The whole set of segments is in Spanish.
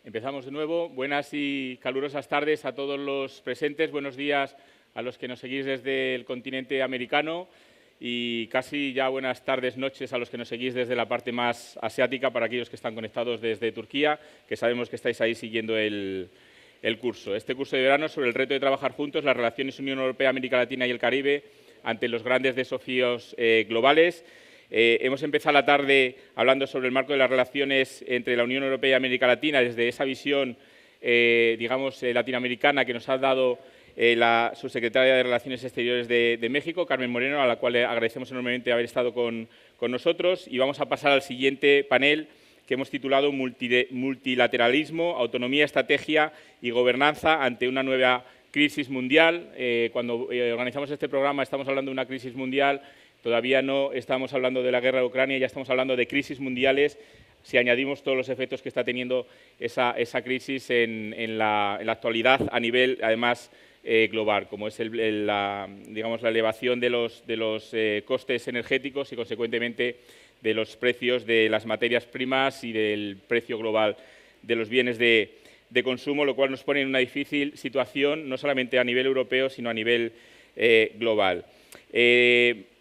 Empezamos de nuevo. Buenas y calurosas tardes a todos los presentes. Buenos días a los que nos seguís desde el continente americano y casi ya buenas tardes, noches a los que nos seguís desde la parte más asiática, para aquellos que están conectados desde Turquía, que sabemos que estáis ahí siguiendo el curso. Este curso de verano sobre el reto de trabajar juntos, las relaciones Unión Europea, América Latina y el Caribe ante los grandes desafíos globales. Hemos empezado la tarde hablando sobre el marco de las relaciones entre la Unión Europea y América Latina, desde esa visión, latinoamericana que nos ha dado la subsecretaria de Relaciones Exteriores de México, Carmen Moreno, a la cual le agradecemos enormemente haber estado con nosotros. Y vamos a pasar al siguiente panel, que hemos titulado Multilateralismo, autonomía, estrategia y gobernanza ante una nueva crisis mundial. Cuando organizamos este programa estamos hablando de una crisis mundial. Todavía no estamos hablando de la guerra de Ucrania, ya estamos hablando de crisis mundiales, si añadimos todos los efectos que está teniendo esa crisis en la actualidad a nivel, además, global, como es la elevación de los costes energéticos y, consecuentemente, de los precios de las materias primas y del precio global de los bienes de consumo, lo cual nos pone en una difícil situación, no solamente a nivel europeo, sino a nivel global.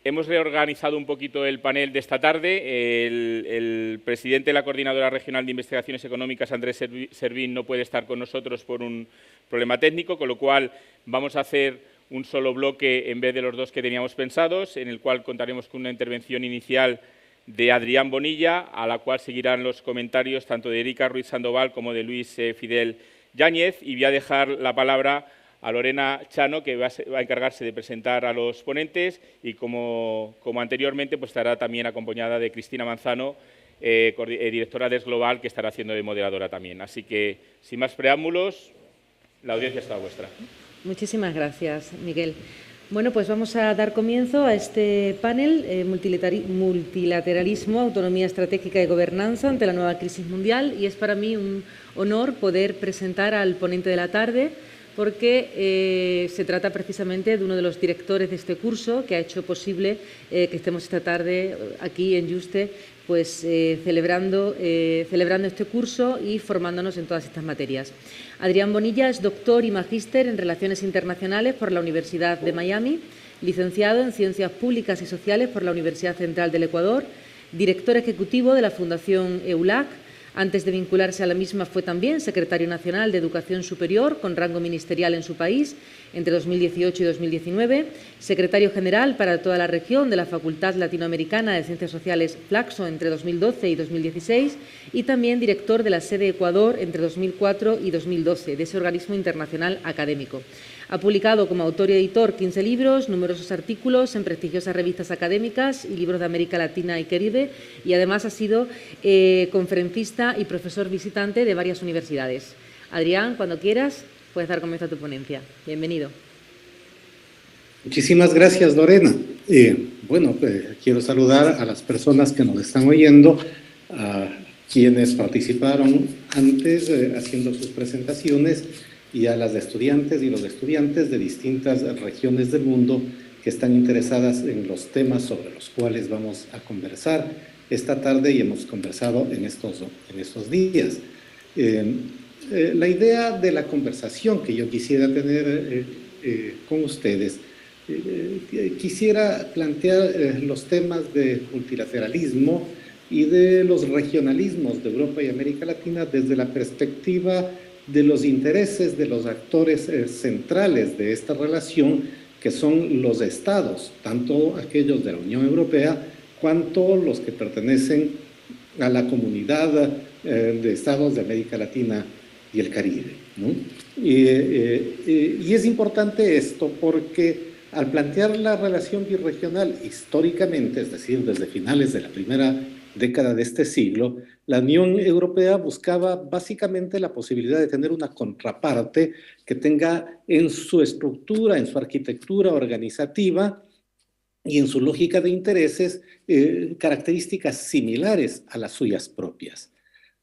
Hemos reorganizado un poquito el panel de esta tarde. El presidente de la Coordinadora Regional de Investigaciones Económicas, Andrés Servín, no puede estar con nosotros por un problema técnico, con lo cual vamos a hacer un solo bloque en vez de los dos que teníamos pensados, en el cual contaremos con una intervención inicial de Adrián Bonilla, a la cual seguirán los comentarios tanto de Erika Ruiz Sandoval como de Luis Fidel Yáñez, y voy a dejar la palabra a Lorena Chano, que va a encargarse de presentar a los ponentes, y como anteriormente, pues estará también acompañada de Cristina Manzano, directora de Global, que estará haciendo de moderadora también. Así que, sin más preámbulos, la audiencia está vuestra. Muchísimas gracias, Miguel. Bueno, pues vamos a dar comienzo a este panel, Multilateralismo, Autonomía Estratégica y Gobernanza ante la nueva crisis mundial, y es para mí un honor poder presentar al ponente de la tarde, porque se trata precisamente de uno de los directores de este curso, que ha hecho posible que estemos esta tarde aquí en Yuste, pues celebrando este curso y formándonos en todas estas materias. Adrián Bonilla es doctor y magíster en Relaciones Internacionales por la Universidad de Miami, licenciado en Ciencias Públicas y Sociales por la Universidad Central del Ecuador, director ejecutivo de la Fundación EULAC. Antes de vincularse a la misma fue también secretario nacional de Educación Superior con rango ministerial en su país entre 2018 y 2019, secretario general para toda la región de la Facultad Latinoamericana de Ciencias Sociales Flaxo entre 2012 y 2016 y también director de la sede Ecuador entre 2004 y 2012 de ese organismo internacional académico. Ha publicado como autor y editor 15 libros, numerosos artículos en prestigiosas revistas académicas y libros de América Latina y Caribe, y además ha sido conferencista y profesor visitante de varias universidades. Adrián, cuando quieras, puedes dar comienzo a tu ponencia. Bienvenido. Muchísimas gracias, Lorena. Quiero saludar a las personas que nos están oyendo, a quienes participaron antes haciendo sus presentaciones, y a las estudiantes y los estudiantes de distintas regiones del mundo que están interesadas en los temas sobre los cuales vamos a conversar esta tarde y hemos conversado en estos días. La idea de la conversación que yo quisiera tener con ustedes, quisiera plantear los temas de multilateralismo y de los regionalismos de Europa y América Latina desde la perspectiva de los intereses de los actores centrales de esta relación, que son los estados, tanto aquellos de la Unión Europea, cuanto los que pertenecen a la comunidad de estados de América Latina y el Caribe, ¿no? Y es importante esto porque al plantear la relación birregional históricamente, es decir, desde finales de la primera década de este siglo, la Unión Europea buscaba básicamente la posibilidad de tener una contraparte que tenga en su estructura, en su arquitectura organizativa y en su lógica de intereses características similares a las suyas propias.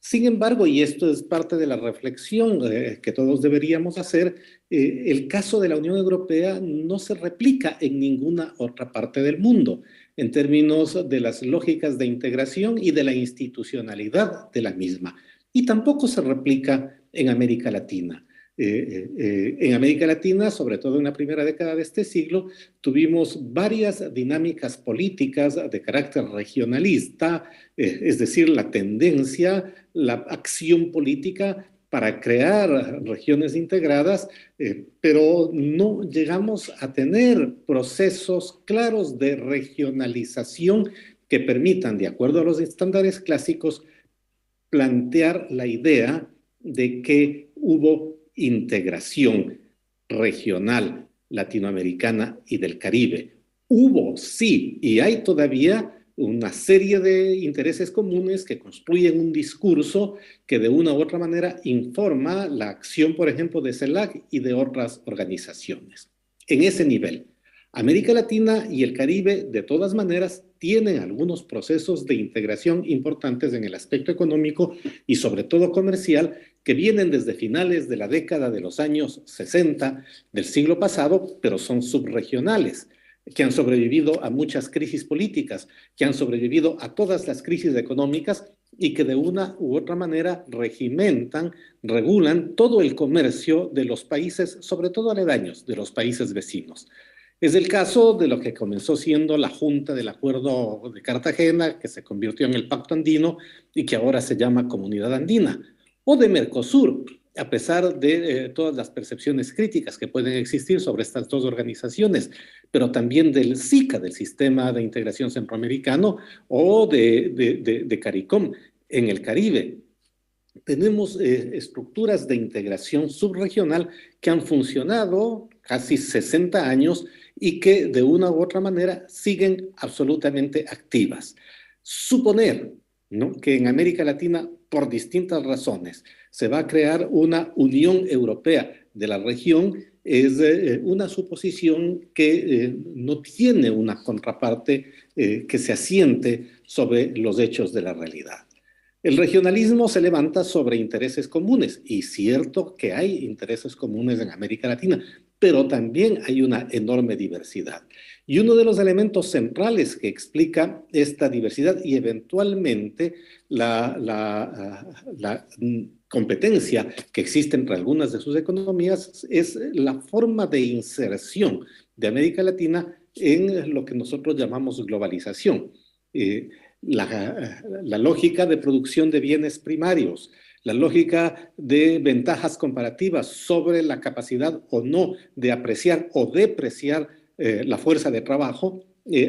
Sin embargo, y esto es parte de la reflexión que todos deberíamos hacer, el caso de la Unión Europea no se replica en ninguna otra parte del mundo en términos de las lógicas de integración y de la institucionalidad de la misma. y tampoco se replica en América Latina. En América Latina, sobre todo en la primera década de este siglo, tuvimos varias dinámicas políticas de carácter regionalista, es decir, la tendencia, la acción política para crear regiones integradas, pero no llegamos a tener procesos claros de regionalización que permitan, de acuerdo a los estándares clásicos, plantear la idea de que hubo integración regional latinoamericana y del Caribe. Hubo, sí, y hay todavía una serie de intereses comunes que construyen un discurso que de una u otra manera informa la acción, por ejemplo, de CELAC y de otras organizaciones. En ese nivel, América Latina y el Caribe, de todas maneras, tienen algunos procesos de integración importantes en el aspecto económico y sobre todo comercial que vienen desde finales de la década de los años 60 del siglo pasado, pero son subregionales, que han sobrevivido a muchas crisis políticas, que han sobrevivido a todas las crisis económicas y que de una u otra manera regimentan, regulan todo el comercio de los países, sobre todo aledaños, de los países vecinos. Es el caso de lo que comenzó siendo la Junta del Acuerdo de Cartagena, que se convirtió en el Pacto Andino y que ahora se llama Comunidad Andina, o de Mercosur, a pesar de todas las percepciones críticas que pueden existir sobre estas dos organizaciones, pero también del SICA, del Sistema de Integración Centroamericano, o de CARICOM en el Caribe. Tenemos estructuras de integración subregional que han funcionado casi 60 años y que de una u otra manera siguen absolutamente activas. Suponer, ¿no?, que en América Latina, por distintas razones, se va a crear una Unión Europea de la región es una suposición que no tiene una contraparte que se asiente sobre los hechos de la realidad. El regionalismo se levanta sobre intereses comunes, y cierto que hay intereses comunes en América Latina, pero también hay una enorme diversidad. Y uno de los elementos centrales que explica esta diversidad y eventualmente la competencia que existe entre algunas de sus economías es la forma de inserción de América Latina en lo que nosotros llamamos globalización. La lógica de producción de bienes primarios, la lógica de ventajas comparativas sobre la capacidad o no de apreciar o depreciar la fuerza de trabajo,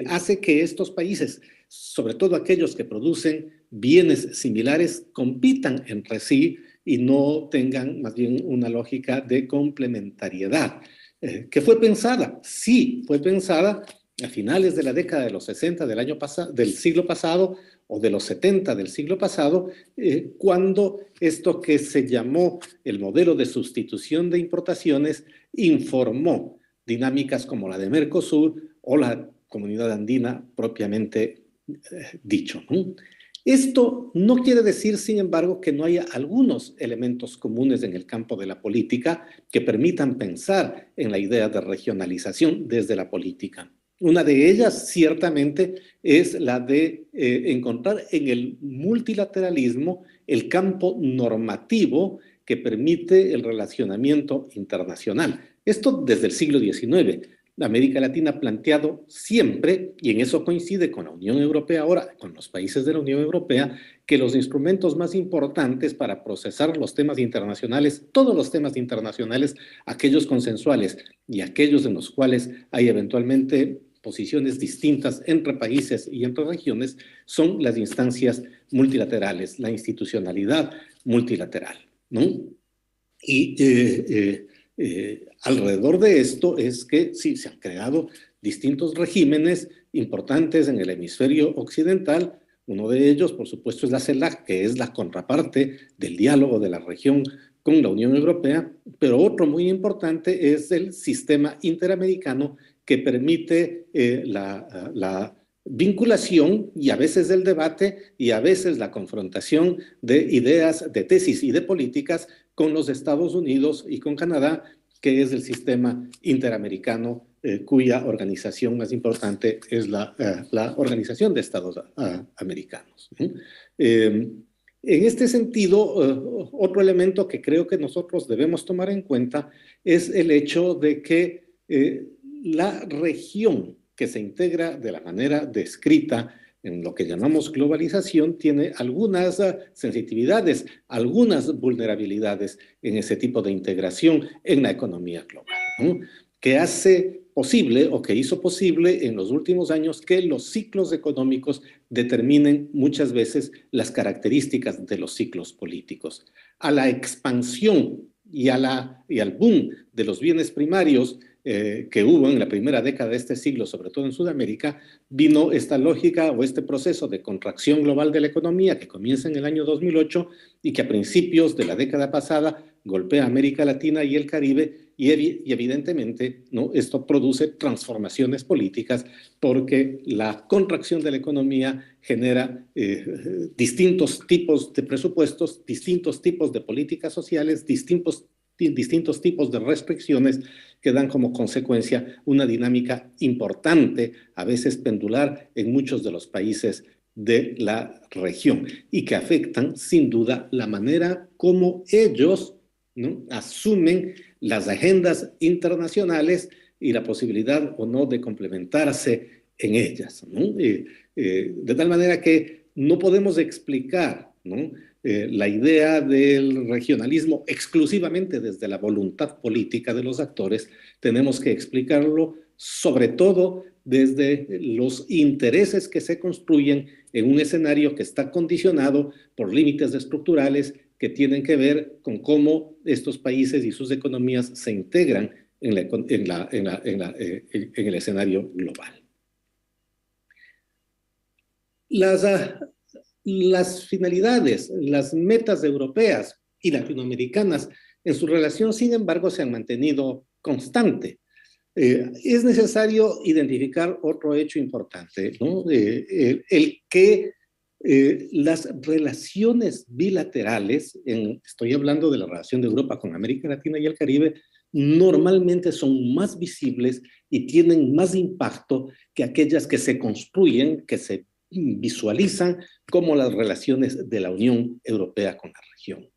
hace que estos países, sobre todo aquellos que producen bienes similares, compitan entre sí y no tengan más bien una lógica de complementariedad, que fue pensada, sí, fue pensada a finales de la década de los 60 del siglo pasado o de los 70 del siglo pasado, cuando esto que se llamó el modelo de sustitución de importaciones informó dinámicas como la de Mercosur o la Comunidad Andina propiamente dicho, ¿no? Esto no quiere decir, sin embargo, que no haya algunos elementos comunes en el campo de la política que permitan pensar en la idea de regionalización desde la política. Una de ellas, ciertamente, es la de encontrar en el multilateralismo el campo normativo que permite el relacionamiento internacional. Esto desde el siglo XIX. América Latina ha planteado siempre, y en eso coincide con la Unión Europea ahora, con los países de la Unión Europea, que los instrumentos más importantes para procesar los temas internacionales, todos los temas internacionales, aquellos consensuales y aquellos en los cuales hay eventualmente posiciones distintas entre países y entre regiones, son las instancias multilaterales, la institucionalidad multilateral, ¿no? Y alrededor de esto es que sí, se han creado distintos regímenes importantes en el hemisferio occidental. Uno de ellos, por supuesto, es la CELAC, que es la contraparte del diálogo de la región con la Unión Europea, pero otro muy importante es el sistema interamericano que permite la vinculación y a veces el debate y a veces la confrontación de ideas, de tesis y de políticas con los Estados Unidos y con Canadá, que es el sistema interamericano cuya organización más importante es la Organización de Estados Americanos. En este sentido, otro elemento que creo que nosotros debemos tomar en cuenta es el hecho de que la región que se integra de la manera descrita en lo que llamamos globalización tiene algunas sensitividades, algunas vulnerabilidades en ese tipo de integración en la economía global, ¿no? Que hace posible o que hizo posible en los últimos años que los ciclos económicos determinen muchas veces las características de los ciclos políticos. A la expansión y al boom de los bienes primarios que hubo en la primera década de este siglo, sobre todo en Sudamérica, vino esta lógica o este proceso de contracción global de la economía que comienza en el año 2008 y que a principios de la década pasada golpea a América Latina y el Caribe y evidentemente, ¿no?, esto produce transformaciones políticas porque la contracción de la economía genera distintos tipos de presupuestos, distintos tipos de políticas sociales, distintos tipos de restricciones que dan como consecuencia una dinámica importante, a veces pendular, en muchos de los países de la región y que afectan sin duda la manera como ellos, ¿no?, asumen las agendas internacionales y la posibilidad o no de complementarse en ellas, ¿no? De tal manera que no podemos explicar, ¿no?, la idea del regionalismo exclusivamente desde la voluntad política de los actores. Tenemos que explicarlo sobre todo desde los intereses que se construyen en un escenario que está condicionado por límites estructurales que tienen que ver con cómo estos países y sus economías se integran en el escenario global. Las finalidades, las metas europeas y latinoamericanas en su relación, sin embargo, se han mantenido constante. Es necesario identificar otro hecho importante, ¿no? El que las relaciones bilaterales, estoy hablando de la relación de Europa con América Latina y el Caribe, normalmente son más visibles y tienen más impacto que aquellas que se construyen, que se visualizan como las relaciones de la Unión Europea con la región.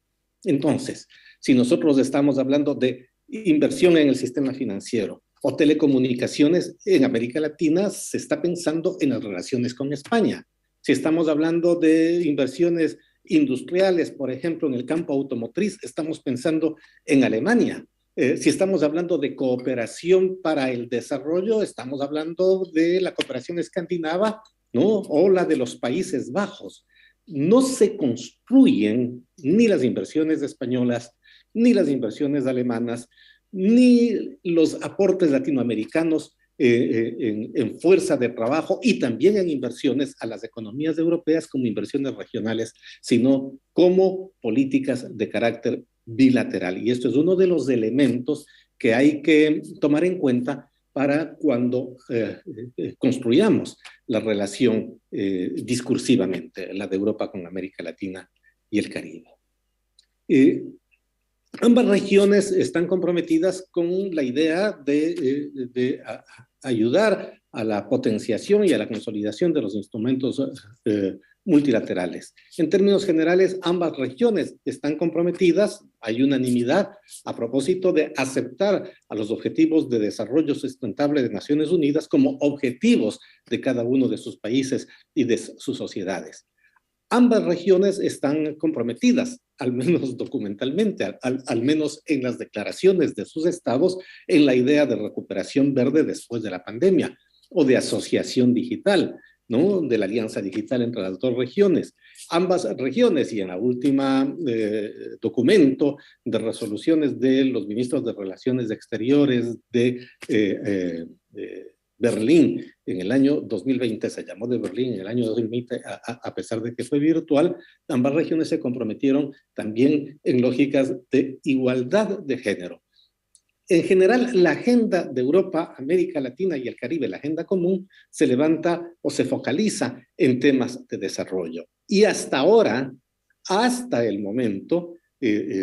Entonces, si nosotros estamos hablando de inversión en el sistema financiero o telecomunicaciones en América Latina, se está pensando en las relaciones con España. Si estamos hablando de inversiones industriales, por ejemplo, en el campo automotriz, estamos pensando en Alemania. Si estamos hablando de cooperación para el desarrollo, estamos hablando de la cooperación escandinava, ¿no?, o la de los Países Bajos. No se construyen ni las inversiones españolas, ni las inversiones alemanas, ni los aportes latinoamericanos en fuerza de trabajo y también en inversiones a las economías europeas como inversiones regionales, sino como políticas de carácter bilateral. Y esto es uno de los elementos que hay que tomar en cuenta para cuando construyamos la relación discursivamente, la de Europa con América Latina y el Caribe. Ambas regiones están comprometidas con la idea de ayudar a la potenciación y a la consolidación de los instrumentos multilaterales. En términos generales, ambas regiones están comprometidas, hay unanimidad a propósito de aceptar a los objetivos de desarrollo sustentable de Naciones Unidas como objetivos de cada uno de sus países y de sus sociedades. Ambas regiones están comprometidas, al menos documentalmente, al menos en las declaraciones de sus estados, en la idea de recuperación verde después de la pandemia o de asociación digital, ¿no?, de la alianza digital entre las dos regiones. Ambas regiones, y en la última documento de resoluciones de los ministros de Relaciones Exteriores de Berlín en el año 2020, se llamó de Berlín en el año 2020, a pesar de que fue virtual, ambas regiones se comprometieron también en lógicas de igualdad de género. En general, la agenda de Europa, América Latina y el Caribe, la agenda común, se levanta o se focaliza en temas de desarrollo. Y hasta ahora, hasta el momento,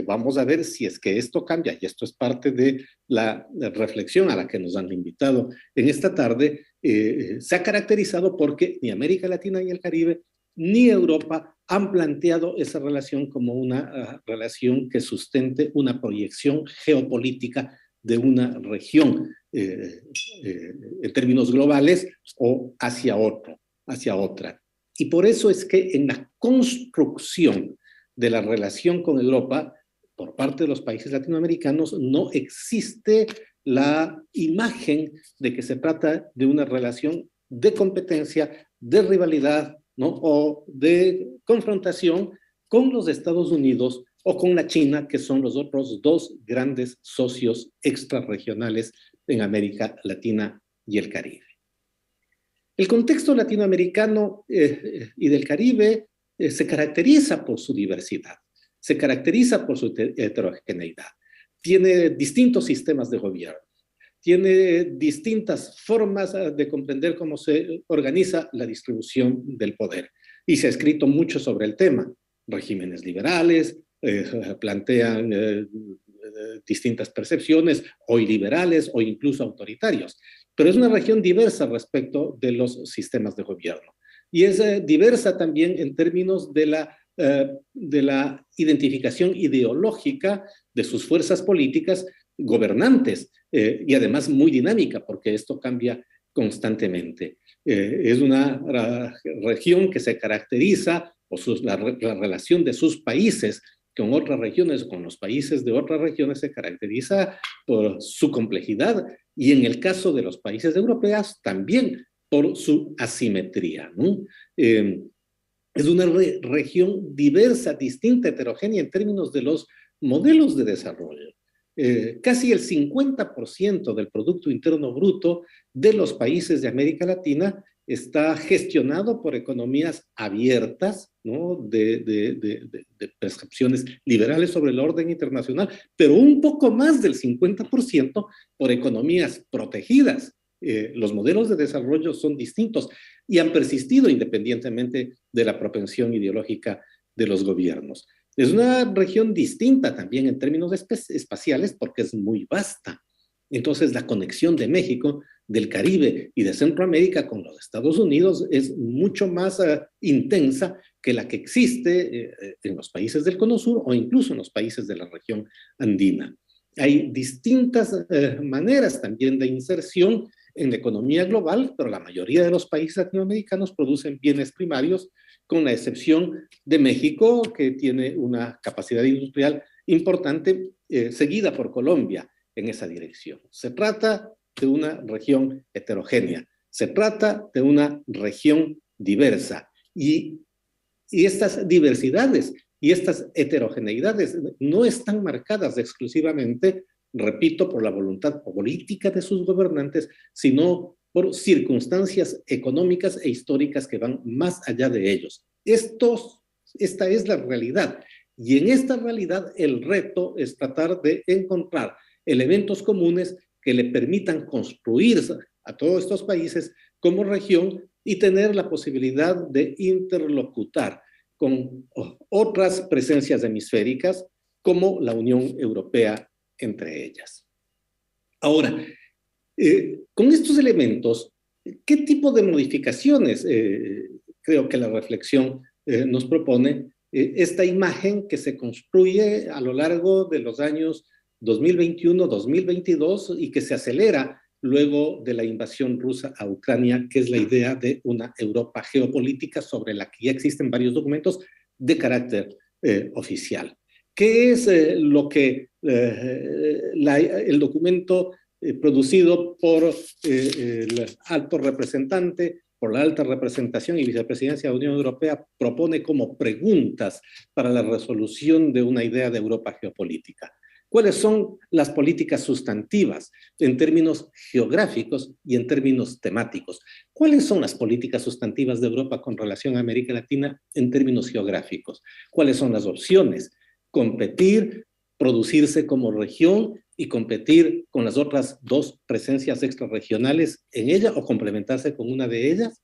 vamos a ver si es que esto cambia, y esto es parte de la reflexión a la que nos han invitado en esta tarde, se ha caracterizado porque ni América Latina y el Caribe, ni Europa han planteado esa relación como una relación que sustente una proyección geopolítica de una región en términos globales o hacia otra. Y por eso es que en la construcción de la relación con Europa, por parte de los países latinoamericanos, no existe la imagen de que se trata de una relación de competencia, de rivalidad, ¿no? O de confrontación con los Estados Unidos o con la China, que son los otros dos grandes socios extrarregionales en América Latina y el Caribe. El contexto latinoamericano y del Caribe se caracteriza por su diversidad, se caracteriza por su heterogeneidad. Tiene distintos sistemas de gobierno, tiene distintas formas de comprender cómo se organiza la distribución del poder. Y se ha escrito mucho sobre el tema. Regímenes liberales plantean distintas percepciones, hoy liberales o incluso autoritarios. Pero es una región diversa respecto de los sistemas de gobierno. Y es diversa también en términos de la identificación ideológica de sus fuerzas políticas gobernantes, y además muy dinámica, porque esto cambia constantemente. Es una región que se caracteriza, la relación de sus países con otras regiones, con los países de otras regiones, se caracteriza por su complejidad, y en el caso de los países europeos también por su asimetría, ¿no? Es una región diversa, distinta, heterogénea en términos de los modelos de desarrollo. Casi el 50% del Producto Interno Bruto de los países de América Latina está gestionado por economías abiertas, ¿no? de percepciones liberales sobre el orden internacional, pero un poco más del 50% por economías protegidas. Los modelos de desarrollo son distintos y han persistido independientemente de la propensión ideológica de los gobiernos. Es una región distinta también en términos espaciales porque es muy vasta. Entonces, la conexión de México, del Caribe y de Centroamérica con los Estados Unidos es mucho más intensa que la que existe en los países del Cono Sur o incluso en los países de la región andina. Hay distintas maneras también de inserción en la economía global, pero la mayoría de los países latinoamericanos producen bienes primarios, con la excepción de México, que tiene una capacidad industrial importante, seguida por Colombia en esa dirección. Se trata de una región heterogénea, se trata de una región diversa, y estas diversidades y estas heterogeneidades no están marcadas exclusivamente, repito, por la voluntad política de sus gobernantes, sino por circunstancias económicas e históricas que van más allá de ellos. Esta es la realidad. Y en esta realidad el reto es tratar de encontrar elementos comunes que le permitan construir a todos estos países como región y tener la posibilidad de interlocutar con otras presencias hemisféricas como la Unión Europea entre ellas. Ahora, con estos elementos, ¿qué tipo de modificaciones creo que la reflexión nos propone? Esta imagen que se construye a lo largo de los años 2021-2022 y que se acelera luego de la invasión rusa a Ucrania, que es la idea de una Europa geopolítica sobre la que ya existen varios documentos de carácter oficial. ¿Qué es lo que el documento producido por el alto representante, por la alta representación y vicepresidencia de la Unión Europea propone como preguntas para la resolución de una idea de Europa geopolítica? ¿Cuáles son las políticas sustantivas en términos geográficos y en términos temáticos? ¿Cuáles son las políticas sustantivas de Europa con relación a América Latina en términos geográficos? ¿Cuáles son las opciones? Competir, producirse como región y competir con las otras dos presencias extrarregionales en ella o complementarse con una de ellas.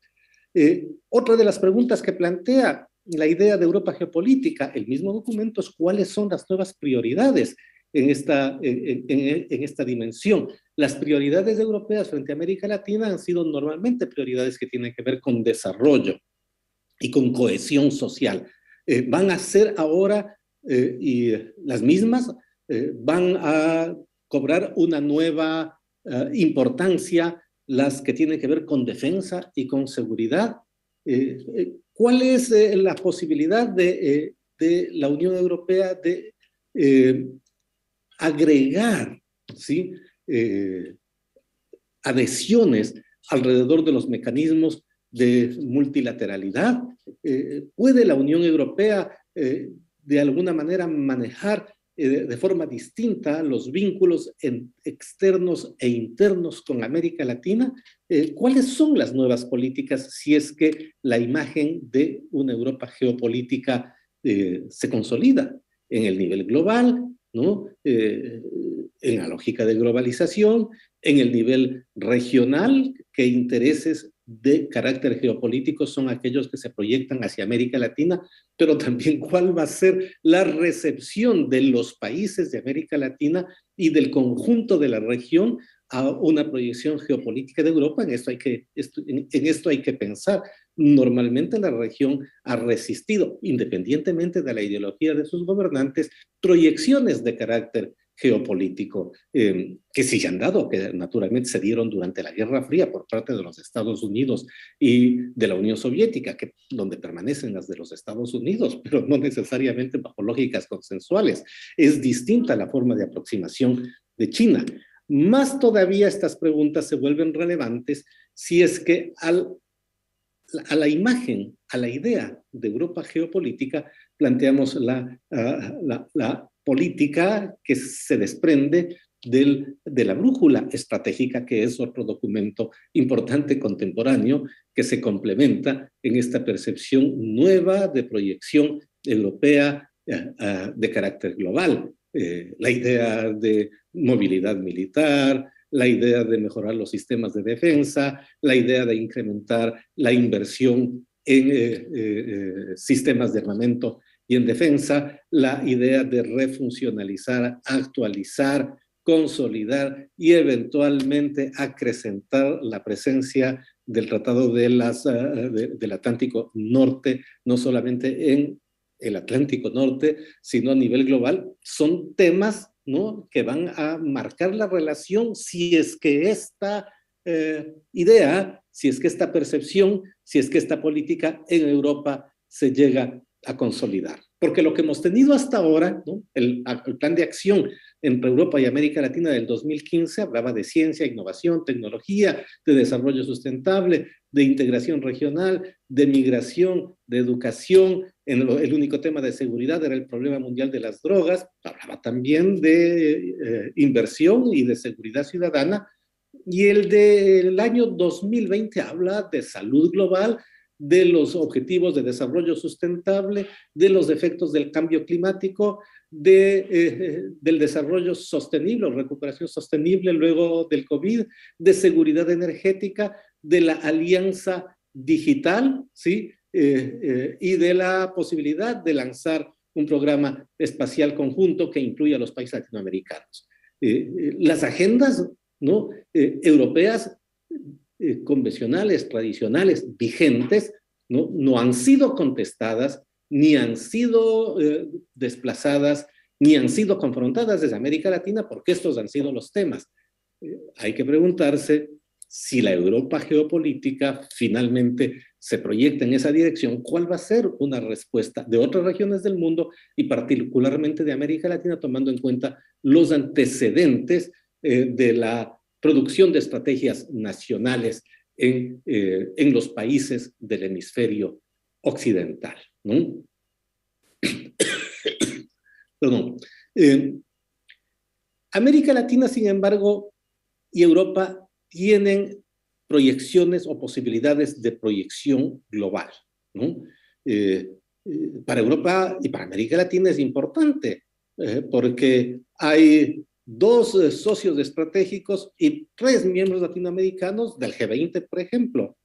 Otra de las preguntas que plantea la idea de Europa geopolítica, el mismo documento, es cuáles son las nuevas prioridades en esta dimensión. Las prioridades europeas frente a América Latina han sido normalmente prioridades que tienen que ver con desarrollo y con cohesión social. van a ser ahora y las mismas van a cobrar una nueva importancia, las que tienen que ver con defensa y con seguridad. ¿Cuál es la posibilidad de la Unión Europea de agregar, ¿sí?, adhesiones alrededor de los mecanismos de multilateralidad? ¿Puede la Unión Europea de alguna manera manejar de forma distinta los vínculos externos e internos con América Latina? ¿Cuáles son las nuevas políticas si es que la imagen de una Europa geopolítica se consolida en el nivel global, ¿no? En la lógica de globalización, en el nivel regional? ¿Qué intereses de carácter geopolítico son aquellos que se proyectan hacia América Latina? Pero también cuál va a ser la recepción de los países de América Latina y del conjunto de la región a una proyección geopolítica de Europa. En esto hay que pensar. Normalmente la región ha resistido, independientemente de la ideología de sus gobernantes, proyecciones de carácter geopolítico que sí se han dado, que naturalmente se dieron durante la Guerra Fría por parte de los Estados Unidos y de la Unión Soviética, donde permanecen las de los Estados Unidos, pero no necesariamente bajo lógicas consensuales. Es distinta la forma de aproximación de China. Más todavía estas preguntas se vuelven relevantes si es que a la imagen, a la idea de Europa geopolítica, planteamos la política que se desprende de la brújula estratégica, que es otro documento importante contemporáneo que se complementa en esta percepción nueva de proyección europea de carácter global. La idea de movilidad militar, la idea de mejorar los sistemas de defensa, la idea de incrementar la inversión en sistemas de armamento y en defensa, la idea de refuncionalizar, actualizar, consolidar y eventualmente acrecentar la presencia del Tratado del Atlántico Norte, no solamente en el Atlántico Norte, sino a nivel global. Son temas, ¿no?, que van a marcar la relación si es que esta idea, si es que esta percepción, si es que esta política en Europa se llega a consolidar. Porque lo que hemos tenido hasta ahora, ¿no?, el plan de acción entre Europa y América Latina del 2015 hablaba de ciencia, innovación, tecnología, de desarrollo sustentable, de integración regional, de migración, de educación. El único tema de seguridad era el problema mundial de las drogas. Hablaba también de inversión y de seguridad ciudadana. Y el del año 2020 habla de salud global, de los objetivos de desarrollo sustentable, de los efectos del cambio climático, del desarrollo sostenible o recuperación sostenible luego del COVID, de seguridad energética, de la alianza digital, ¿sí? Y de la posibilidad de lanzar un programa espacial conjunto que incluya a los países latinoamericanos. Las agendas, ¿no?, europeas convencionales, tradicionales, vigentes, no han sido contestadas, ni han sido desplazadas, ni han sido confrontadas desde América Latina, porque estos han sido los temas. Hay que preguntarse si la Europa geopolítica finalmente se proyecta en esa dirección, ¿cuál va a ser una respuesta de otras regiones del mundo y particularmente de América Latina, tomando en cuenta los antecedentes de la producción de estrategias nacionales en los países del hemisferio occidental, ¿no? Perdón. América Latina, sin embargo, y Europa tienen proyecciones o posibilidades de proyección global, ¿no? Para Europa y para América Latina es importante porque hay dos socios estratégicos y 3 miembros latinoamericanos del G20, por ejemplo.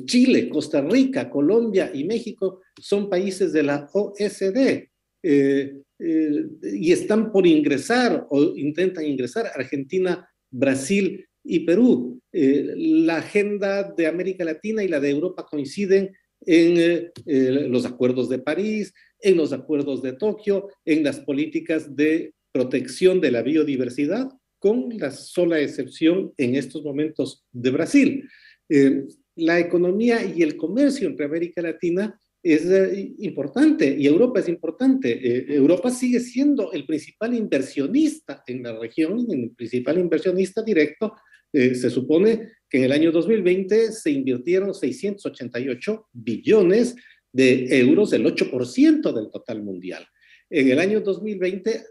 Chile, Costa Rica, Colombia y México son países de la OSD y están por ingresar o intentan ingresar Argentina, Brasil y Perú. La agenda de América Latina y la de Europa coinciden en los acuerdos de París, en los acuerdos de Tokio, en las políticas de protección de la biodiversidad, con la sola excepción en estos momentos de Brasil. La economía y el comercio entre América Latina es importante y Europa es importante. Europa sigue siendo el principal inversionista en la región, el principal inversionista directo. Se supone que en el año 2020 se invirtieron 688 billones de euros, el 8% del total mundial. En el año 2020,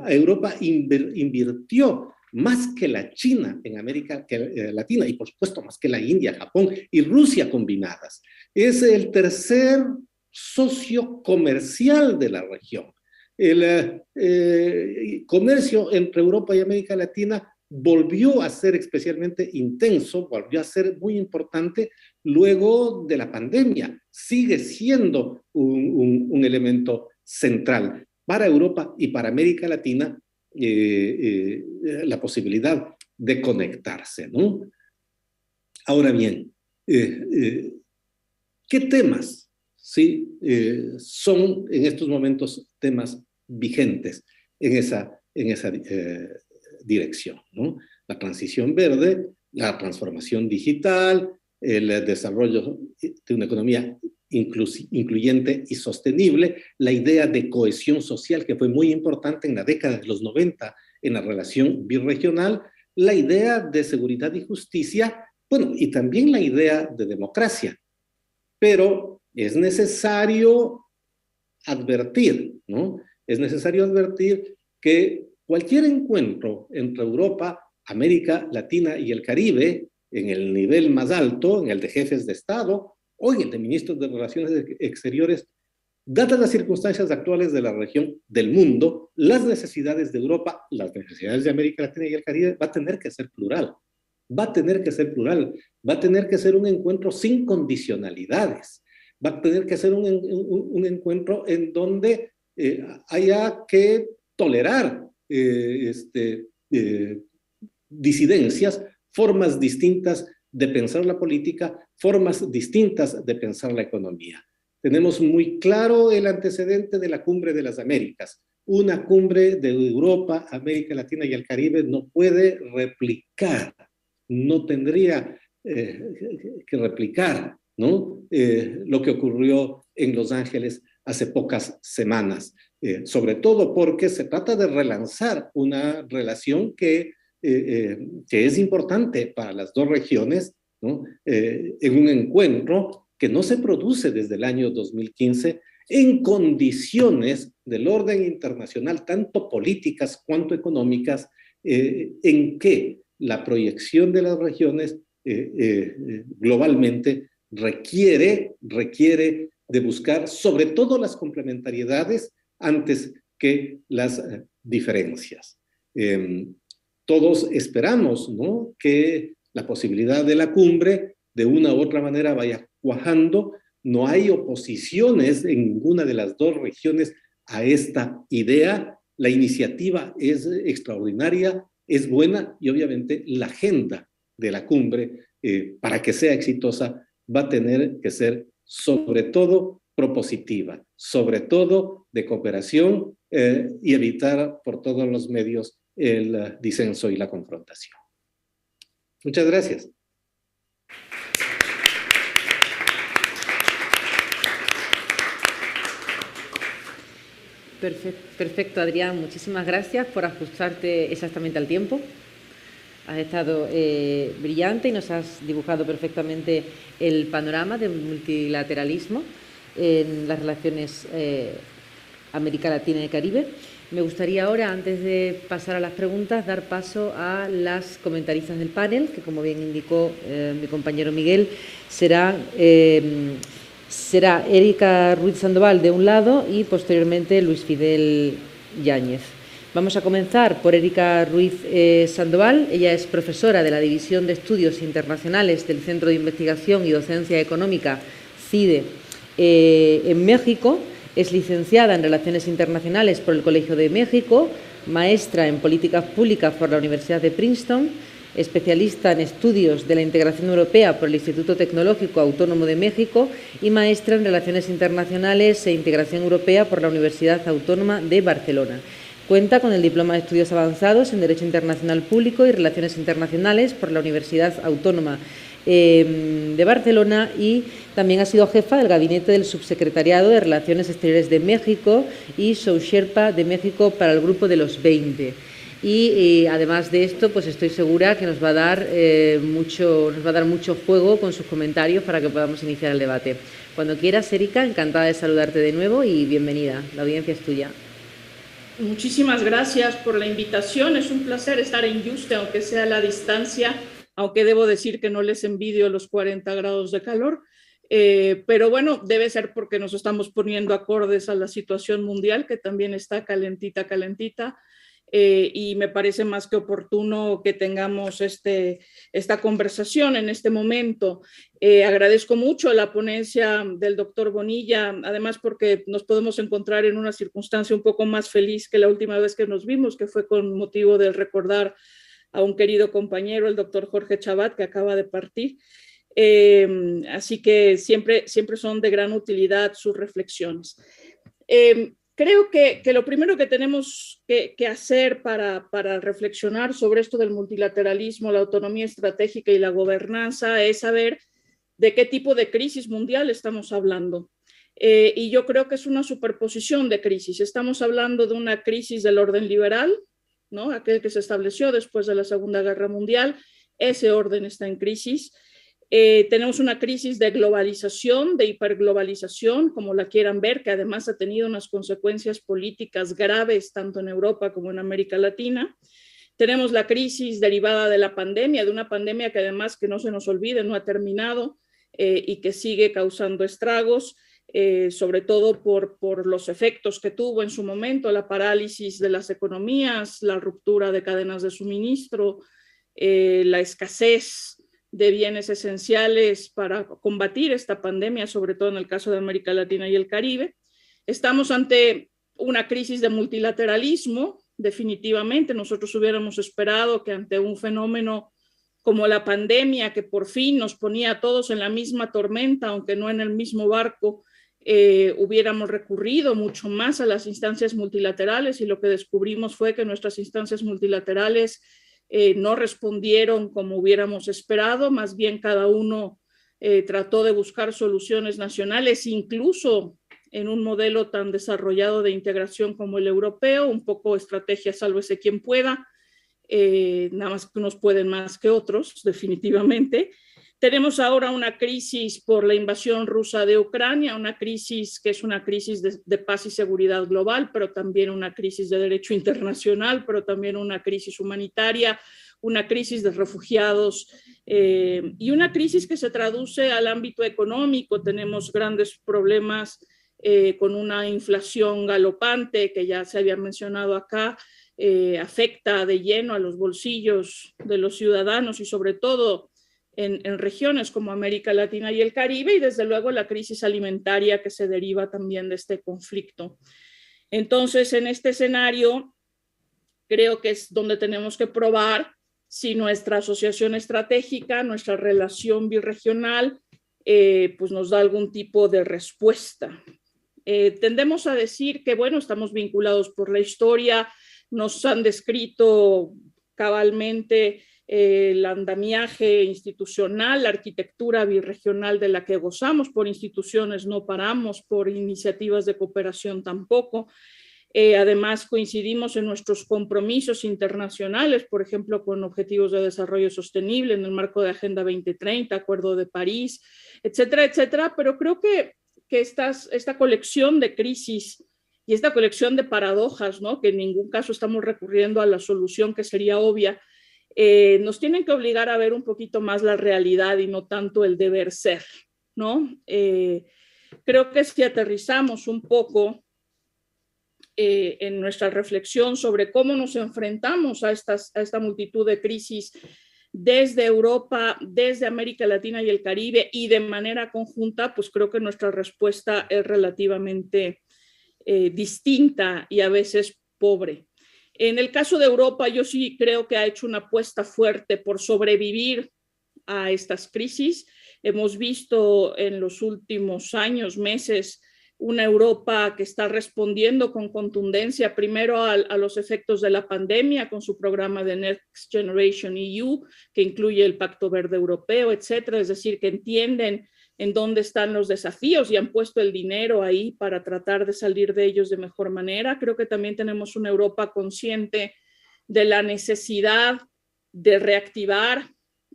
Europa invirtió más que la China en América Latina y por supuesto más que la India, Japón y Rusia combinadas. Es el tercer socio comercial de la región. El comercio entre Europa y América Latina volvió a ser especialmente intenso, volvió a ser muy importante luego de la pandemia. Sigue siendo un elemento central para Europa y para América Latina, la posibilidad de conectarse, ¿no? Ahora bien, ¿qué temas son en estos momentos temas vigentes en esa dirección, ¿no? La transición verde, la transformación digital, el desarrollo de una economía incluyente y sostenible, la idea de cohesión social que fue muy importante en la década de los 90 en la relación birregional, la idea de seguridad y justicia, bueno, y también la idea de democracia. Pero es necesario advertir, ¿no? Es necesario advertir que cualquier encuentro entre Europa, América Latina y el Caribe, en el nivel más alto, en el de jefes de Estado, o en el de ministros de Relaciones Exteriores, dadas las circunstancias actuales de la región, del mundo, las necesidades de Europa, las necesidades de América Latina y el Caribe, va a tener que ser plural. Va a tener que ser plural. Va a tener que ser un encuentro sin condicionalidades. Va a tener que ser un encuentro en donde haya que tolerar disidencias, formas distintas de pensar la política, formas distintas de pensar la economía. Tenemos muy claro el antecedente de la Cumbre de las Américas. Una cumbre de Europa, América Latina y el Caribe no puede replicar, no tendría que replicar, ¿no? Lo que ocurrió en Los Ángeles hace pocas semanas, sobre todo porque se trata de relanzar una relación que es importante para las dos regiones, ¿no? En un encuentro que no se produce desde el año 2015 en condiciones del orden internacional, tanto políticas cuanto económicas, en que la proyección de las regiones globalmente requiere de buscar sobre todo las complementariedades antes que las diferencias. Todos esperamos, ¿no?, que la posibilidad de la cumbre de una u otra manera vaya cuajando. No hay oposiciones en ninguna de las dos regiones a esta idea. La iniciativa es extraordinaria, es buena y obviamente la agenda de la cumbre, para que sea exitosa, va a tener que ser sobre todo propositiva, sobre todo de cooperación y evitar por todos los medios el disenso y la confrontación. Muchas gracias. Perfecto, Adrián. Muchísimas gracias por ajustarte exactamente al tiempo. Has estado brillante y nos has dibujado perfectamente el panorama del multilateralismo en las relaciones América Latina y Caribe. Me gustaría ahora, antes de pasar a las preguntas, dar paso a las comentaristas del panel, que, como bien indicó mi compañero Miguel, será Erika Ruiz Sandoval de un lado y posteriormente Luis Fidel Yáñez. Vamos a comenzar por Erika Ruiz Sandoval. Ella es profesora de la División de Estudios Internacionales del Centro de Investigación y Docencia Económica, CIDE, en México. Es licenciada en Relaciones Internacionales por el Colegio de México, maestra en Políticas Públicas por la Universidad de Princeton especialista en estudios de la integración europea por el Instituto Tecnológico Autónomo de México y maestra en Relaciones Internacionales e Integración Europea por la Universidad Autónoma de Barcelona. Cuenta con el diploma de Estudios Avanzados en Derecho Internacional Público y Relaciones Internacionales por la Universidad Autónoma de Barcelona y también ha sido jefa del gabinete del Subsecretariado de Relaciones Exteriores de México y Sous-Sherpa de México para el Grupo de los 20. Y además de esto, pues estoy segura que nos va a dar mucho juego con sus comentarios para que podamos iniciar el debate. Cuando quieras, Erika, encantada de saludarte de nuevo y bienvenida. La audiencia es tuya. Muchísimas gracias por la invitación. Es un placer estar en Yuste, aunque sea a la distancia, aunque debo decir que no les envidio los 40 grados de calor. Pero bueno, debe ser porque nos estamos poniendo acordes a la situación mundial, que también está calentita. Y me parece más que oportuno que tengamos esta conversación en este momento. Agradezco mucho la ponencia del doctor Bonilla, además porque nos podemos encontrar en una circunstancia un poco más feliz que la última vez que nos vimos, que fue con motivo de recordar a un querido compañero, el doctor Jorge Chabat, que acaba de partir. Así que siempre son de gran utilidad sus reflexiones. Creo que lo primero que tenemos que hacer para reflexionar sobre esto del multilateralismo, la autonomía estratégica y la gobernanza es saber de qué tipo de crisis mundial estamos hablando. Y yo creo que es una superposición de crisis. Estamos hablando de una crisis del orden liberal, ¿no? Aquel que se estableció después de la Segunda Guerra Mundial. Ese orden está en crisis. Tenemos una crisis de globalización, de hiperglobalización, como la quieran ver, que además ha tenido unas consecuencias políticas graves tanto en Europa como en América Latina. Tenemos la crisis derivada de la pandemia, de una pandemia que además, que no se nos olvide, no ha terminado y que sigue causando estragos, sobre todo por los efectos que tuvo en su momento, la parálisis de las economías, la ruptura de cadenas de suministro, la escasez de bienes esenciales para combatir esta pandemia, sobre todo en el caso de América Latina y el Caribe. Estamos ante una crisis de multilateralismo, definitivamente. Nosotros hubiéramos esperado que ante un fenómeno como la pandemia, que por fin nos ponía a todos en la misma tormenta, aunque no en el mismo barco, hubiéramos recurrido mucho más a las instancias multilaterales, y lo que descubrimos fue que nuestras instancias multilaterales no respondieron como hubiéramos esperado. Más bien cada uno trató de buscar soluciones nacionales, incluso en un modelo tan desarrollado de integración como el europeo, un poco estrategia sálvese quien pueda, nada más que unos pueden más que otros, definitivamente. Tenemos ahora una crisis por la invasión rusa de Ucrania, una crisis que es una crisis de paz y seguridad global, pero también una crisis de derecho internacional, pero también una crisis humanitaria, una crisis de refugiados y una crisis que se traduce al ámbito económico. Tenemos grandes problemas con una inflación galopante que ya se había mencionado acá, afecta de lleno a los bolsillos de los ciudadanos y sobre todo en regiones como América Latina y el Caribe, y desde luego la crisis alimentaria que se deriva también de este conflicto. Entonces, en este escenario, creo que es donde tenemos que probar si nuestra asociación estratégica, nuestra relación birregional, pues nos da algún tipo de respuesta. Tendemos a decir que, bueno, estamos vinculados por la historia, nos han descrito cabalmente el andamiaje institucional, la arquitectura birregional de la que gozamos. Por instituciones no paramos, por iniciativas de cooperación tampoco. Además, coincidimos en nuestros compromisos internacionales, por ejemplo, con objetivos de desarrollo sostenible en el marco de Agenda 2030, Acuerdo de París, etcétera, etcétera. Pero creo que esta colección de crisis y esta colección de paradojas, ¿no?, que en ningún caso estamos recurriendo a la solución que sería obvia, nos tienen que obligar a ver un poquito más la realidad y no tanto el deber ser, ¿no? Creo que si aterrizamos un poco en nuestra reflexión sobre cómo nos enfrentamos a esta multitud de crisis desde Europa, desde América Latina y el Caribe y de manera conjunta, pues creo que nuestra respuesta es relativamente distinta y a veces pobre. En el caso de Europa, yo sí creo que ha hecho una apuesta fuerte por sobrevivir a estas crisis. Hemos visto en los últimos años, meses, una Europa que está respondiendo con contundencia primero a los efectos de la pandemia con su programa de Next Generation EU, que incluye el Pacto Verde Europeo, etcétera. Es decir, que entienden en dónde están los desafíos y han puesto el dinero ahí para tratar de salir de ellos de mejor manera. Creo que también tenemos una Europa consciente de la necesidad de reactivar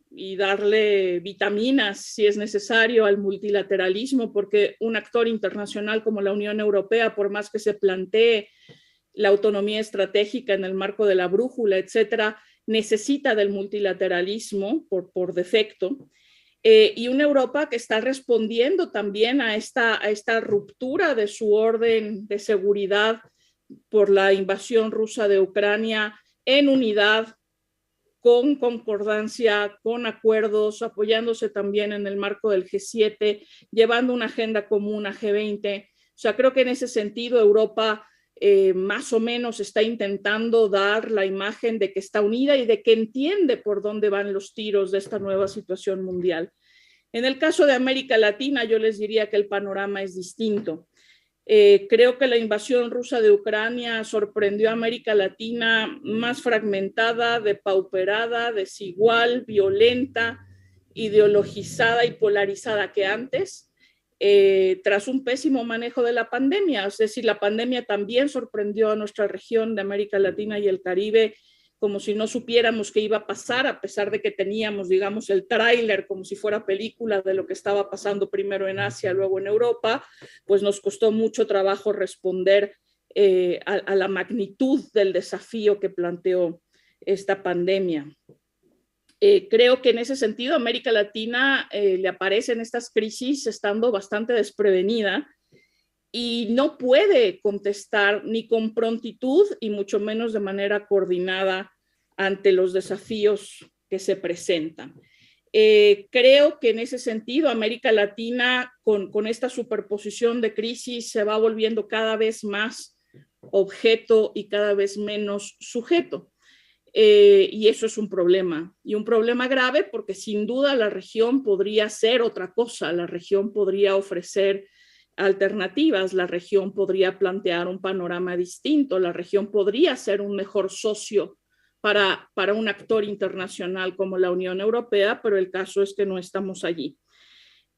y darle vitaminas, si es necesario, al multilateralismo, porque un actor internacional como la Unión Europea, por más que se plantee la autonomía estratégica en el marco de la brújula, etcétera, necesita del multilateralismo por defecto. Y una Europa que está respondiendo también a esta ruptura de su orden de seguridad por la invasión rusa de Ucrania en unidad, con concordancia, con acuerdos, apoyándose también en el marco del G7, llevando una agenda común a G20. O sea, creo que en ese sentido Europa más o menos está intentando dar la imagen de que está unida y de que entiende por dónde van los tiros de esta nueva situación mundial. En el caso de América Latina, yo les diría que el panorama es distinto. Creo que la invasión rusa de Ucrania sorprendió a América Latina más fragmentada, depauperada, desigual, violenta, ideologizada y polarizada que antes, tras un pésimo manejo de la pandemia. Es decir, la pandemia también sorprendió a nuestra región de América Latina y el Caribe como si no supiéramos qué iba a pasar, a pesar de que teníamos, digamos, el tráiler como si fuera película de lo que estaba pasando primero en Asia, luego en Europa, pues nos costó mucho trabajo responder a la magnitud del desafío que planteó esta pandemia. Creo que en ese sentido América Latina le aparecen estas crisis estando bastante desprevenida y no puede contestar ni con prontitud y mucho menos de manera coordinada ante los desafíos que se presentan. Creo que en ese sentido América Latina con esta superposición de crisis se va volviendo cada vez más objeto y cada vez menos sujeto. Y eso es un problema, y un problema grave porque sin duda la región podría ser otra cosa, la región podría ofrecer alternativas, la región podría plantear un panorama distinto, la región podría ser un mejor socio para un actor internacional como la Unión Europea, pero el caso es que no estamos allí.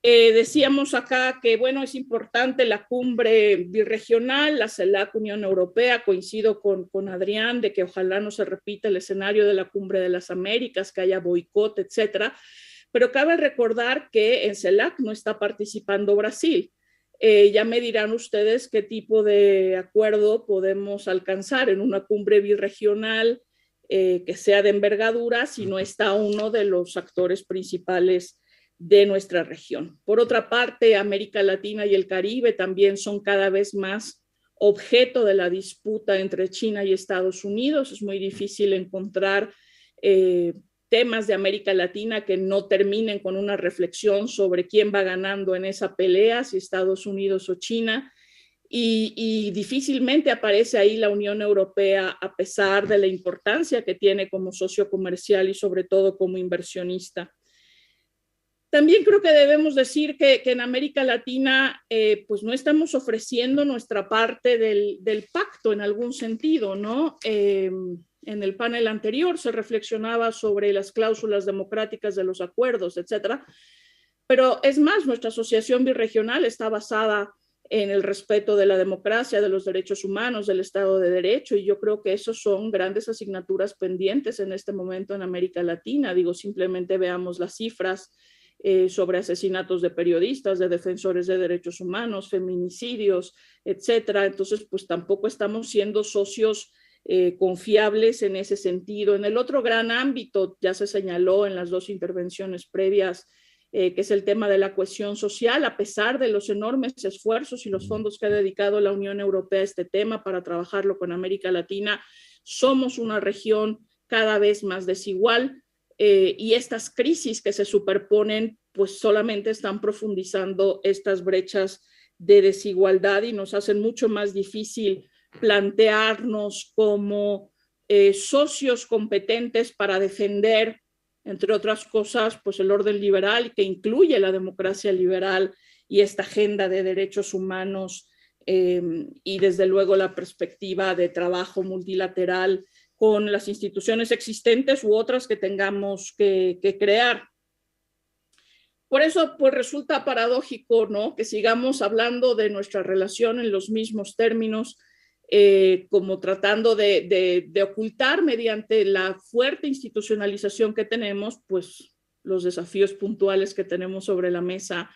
Decíamos acá que, bueno, es importante la cumbre birregional, la CELAC Unión Europea, coincido con Adrián de que ojalá no se repita el escenario de la cumbre de las Américas, que haya boicot, etcétera, pero cabe recordar que en CELAC no está participando Brasil. Ya me dirán ustedes qué tipo de acuerdo podemos alcanzar en una cumbre birregional que sea de envergadura si no está uno de los actores principales de nuestra región. Por otra parte, América Latina y el Caribe también son cada vez más objeto de la disputa entre China y Estados Unidos. Es muy difícil encontrar temas de América Latina que no terminen con una reflexión sobre quién va ganando en esa pelea, si Estados Unidos o China. Y difícilmente aparece ahí la Unión Europea a pesar de la importancia que tiene como socio comercial y sobre todo como inversionista. También creo que debemos decir que en América Latina pues no estamos ofreciendo nuestra parte del pacto en algún sentido, ¿no? En el panel anterior se reflexionaba sobre las cláusulas democráticas de los acuerdos, etcétera. Pero es más, nuestra asociación birregional está basada en el respeto de la democracia, de los derechos humanos, del Estado de Derecho, y yo creo que esos son grandes asignaturas pendientes en este momento en América Latina. Digo, simplemente veamos las cifras sobre asesinatos de periodistas, de defensores de derechos humanos, feminicidios, etcétera. Entonces, pues tampoco estamos siendo socios confiables en ese sentido. En el otro gran ámbito, ya se señaló en las dos intervenciones previas, que es el tema de la cohesión social, a pesar de los enormes esfuerzos y los fondos que ha dedicado la Unión Europea a este tema para trabajarlo con América Latina, somos una región cada vez más desigual. Y estas crisis que se superponen pues solamente están profundizando estas brechas de desigualdad y nos hacen mucho más difícil plantearnos como socios competentes para defender, entre otras cosas, pues el orden liberal, que incluye la democracia liberal y esta agenda de derechos humanos, y desde luego la perspectiva de trabajo multilateral con las instituciones existentes u otras que tengamos que crear. Por eso, pues resulta paradójico, ¿no?, que sigamos hablando de nuestra relación en los mismos términos, como tratando de ocultar mediante la fuerte institucionalización que tenemos, pues los desafíos puntuales que tenemos sobre la mesa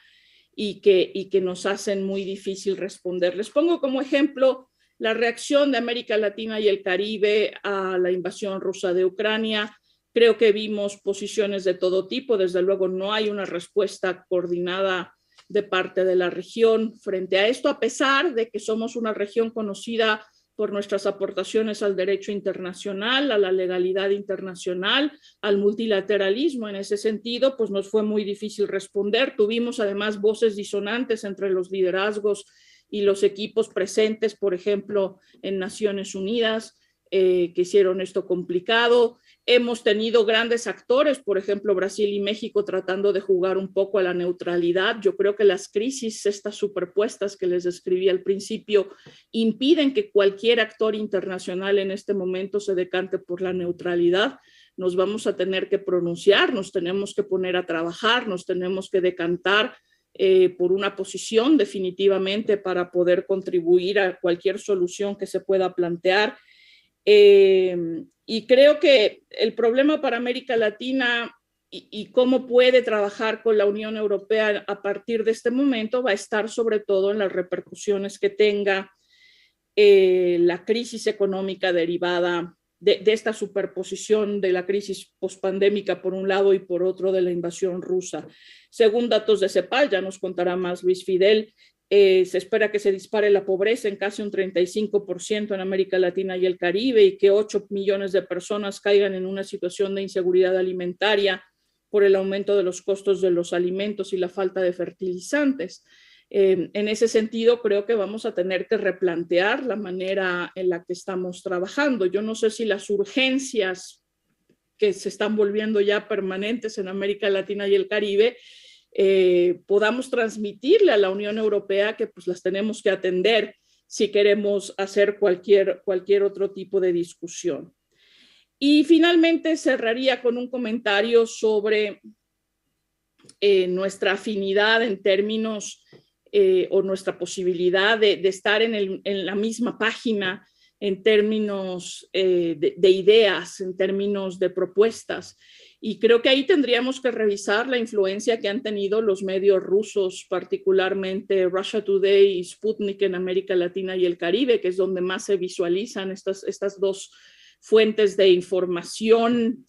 y que nos hacen muy difícil responder. Les pongo como ejemplo la reacción de América Latina y el Caribe a la invasión rusa de Ucrania. Creo que vimos posiciones de todo tipo. Desde luego no hay una respuesta coordinada de parte de la región frente a esto, a pesar de que somos una región conocida por nuestras aportaciones al derecho internacional, a la legalidad internacional, al multilateralismo. En ese sentido, pues nos fue muy difícil responder. Tuvimos además voces disonantes entre los liderazgos y los equipos presentes, por ejemplo, en Naciones Unidas, que hicieron esto complicado. Hemos tenido grandes actores, por ejemplo, Brasil y México, tratando de jugar un poco a la neutralidad. Yo creo que las crisis, estas superpuestas que les describí al principio, impiden que cualquier actor internacional en este momento se decante por la neutralidad. Nos vamos a tener que pronunciar, nos tenemos que poner a trabajar, nos tenemos que decantar por una posición definitivamente para poder contribuir a cualquier solución que se pueda plantear. Y creo que el problema para América Latina y cómo puede trabajar con la Unión Europea a partir de este momento va a estar sobre todo en las repercusiones que tenga la crisis económica derivada de esta superposición de la crisis pospandémica por un lado y por otro de la invasión rusa. Según datos de CEPAL, ya nos contará más Luis Fidel, se espera que se dispare la pobreza en casi un 35% en América Latina y el Caribe y que 8 millones de personas caigan en una situación de inseguridad alimentaria por el aumento de los costos de los alimentos y la falta de fertilizantes. En ese sentido, creo que vamos a tener que replantear la manera en la que estamos trabajando. Yo no sé si las urgencias que se están volviendo ya permanentes en América Latina y el Caribe podamos transmitirle a la Unión Europea que pues las tenemos que atender si queremos hacer cualquier otro tipo de discusión. Y finalmente cerraría con un comentario sobre nuestra afinidad en términos o nuestra posibilidad de estar en la misma página en términos de ideas, en términos de propuestas. Y creo que ahí tendríamos que revisar la influencia que han tenido los medios rusos, particularmente Russia Today y Sputnik en América Latina y el Caribe, que es donde más se visualizan estas dos fuentes de información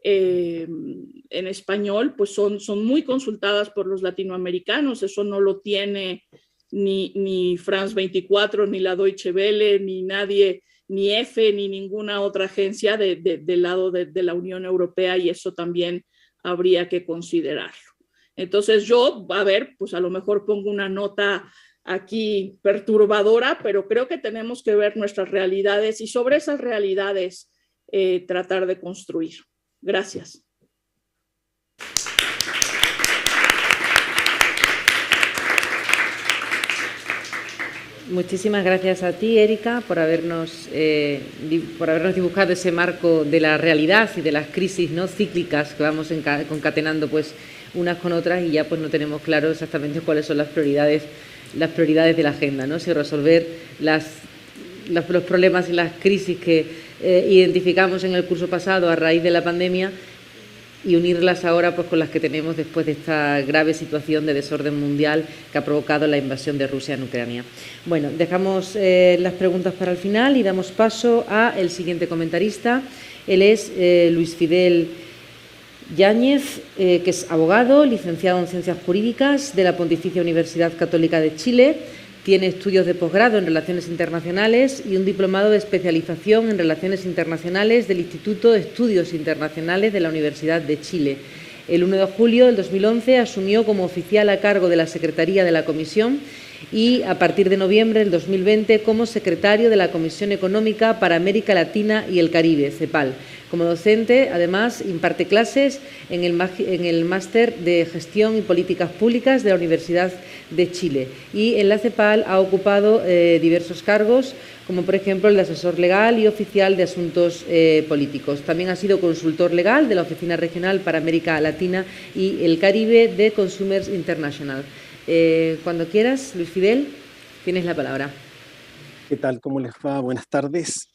en español, pues son muy consultadas por los latinoamericanos. Eso no lo tiene ni France 24, ni la Deutsche Welle, ni nadie, ni EFE, ni ninguna otra agencia del lado de la Unión Europea, y eso también habría que considerarlo. Entonces yo, a ver, pues a lo mejor pongo una nota aquí perturbadora, pero creo que tenemos que ver nuestras realidades y sobre esas realidades tratar de construir. Gracias. Muchísimas gracias a ti, Erika, por habernos dibujado ese marco de la realidad y de las crisis, ¿no?, cíclicas que vamos concatenando pues unas con otras, y ya pues no tenemos claro exactamente cuáles son las prioridades de la agenda, ¿no? Si resolver los problemas y las crisis que identificamos en el curso pasado a raíz de la pandemia y unirlas ahora pues con las que tenemos después de esta grave situación de desorden mundial que ha provocado la invasión de Rusia en Ucrania. Bueno, dejamos las preguntas para el final y damos paso al siguiente comentarista. Él es Luis Fidel Yáñez, que es abogado, licenciado en Ciencias Jurídicas de la Pontificia Universidad Católica de Chile. Tiene estudios de posgrado en Relaciones Internacionales y un diplomado de especialización en Relaciones Internacionales del Instituto de Estudios Internacionales de la Universidad de Chile. El 1 de julio del 2011 asumió como oficial a cargo de la Secretaría de la Comisión y a partir de noviembre del 2020 como secretario de la Comisión Económica para América Latina y el Caribe, CEPAL. Como docente, además, imparte clases en el Máster de Gestión y Políticas Públicas de la Universidad de Chile. Y en la CEPAL ha ocupado diversos cargos, como por ejemplo el de asesor legal y oficial de asuntos políticos. También ha sido consultor legal de la Oficina Regional para América Latina y el Caribe de Consumers International. Cuando quieras, Luis Fidel, tienes la palabra. ¿Qué tal? ¿Cómo les va? Buenas tardes.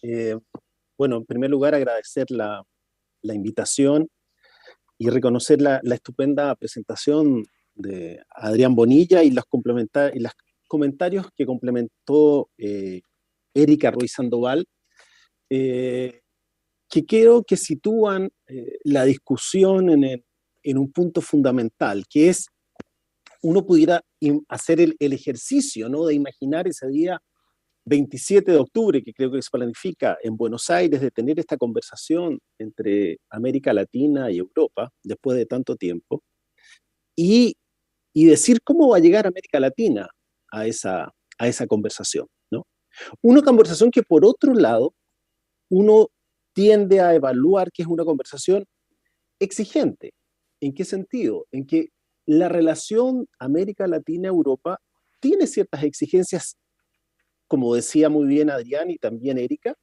Bueno, en primer lugar, agradecer la invitación y reconocer la estupenda presentación de Adrián Bonilla y los comentarios que complementó Erika Ruiz Sandoval, que creo que sitúan la discusión en un punto fundamental, que es, uno pudiera hacer el ejercicio, ¿no?, de imaginar ese día 27 de octubre, que creo que se planifica en Buenos Aires, de tener esta conversación entre América Latina y Europa, después de tanto tiempo, y decir cómo va a llegar América Latina a esa conversación, ¿no? Una conversación que, por otro lado, uno tiende a evaluar que es una conversación exigente. ¿En qué sentido? En que la relación América Latina-Europa tiene ciertas exigencias, como decía muy bien Adrián y también Erika,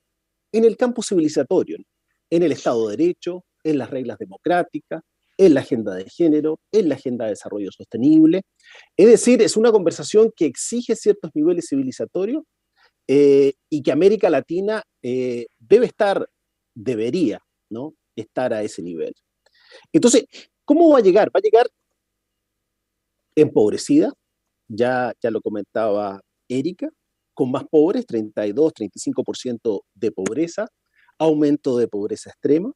en el campo civilizatorio, ¿no?, en el Estado de Derecho, en las reglas democráticas, en la agenda de género, en la agenda de desarrollo sostenible. Es decir, es una conversación que exige ciertos niveles civilizatorios y que América Latina debería, ¿no?, estar a ese nivel. Entonces, ¿cómo va a llegar? Va a llegar empobrecida, ya lo comentaba Erika, con más pobres, 32-35% de pobreza, aumento de pobreza extrema.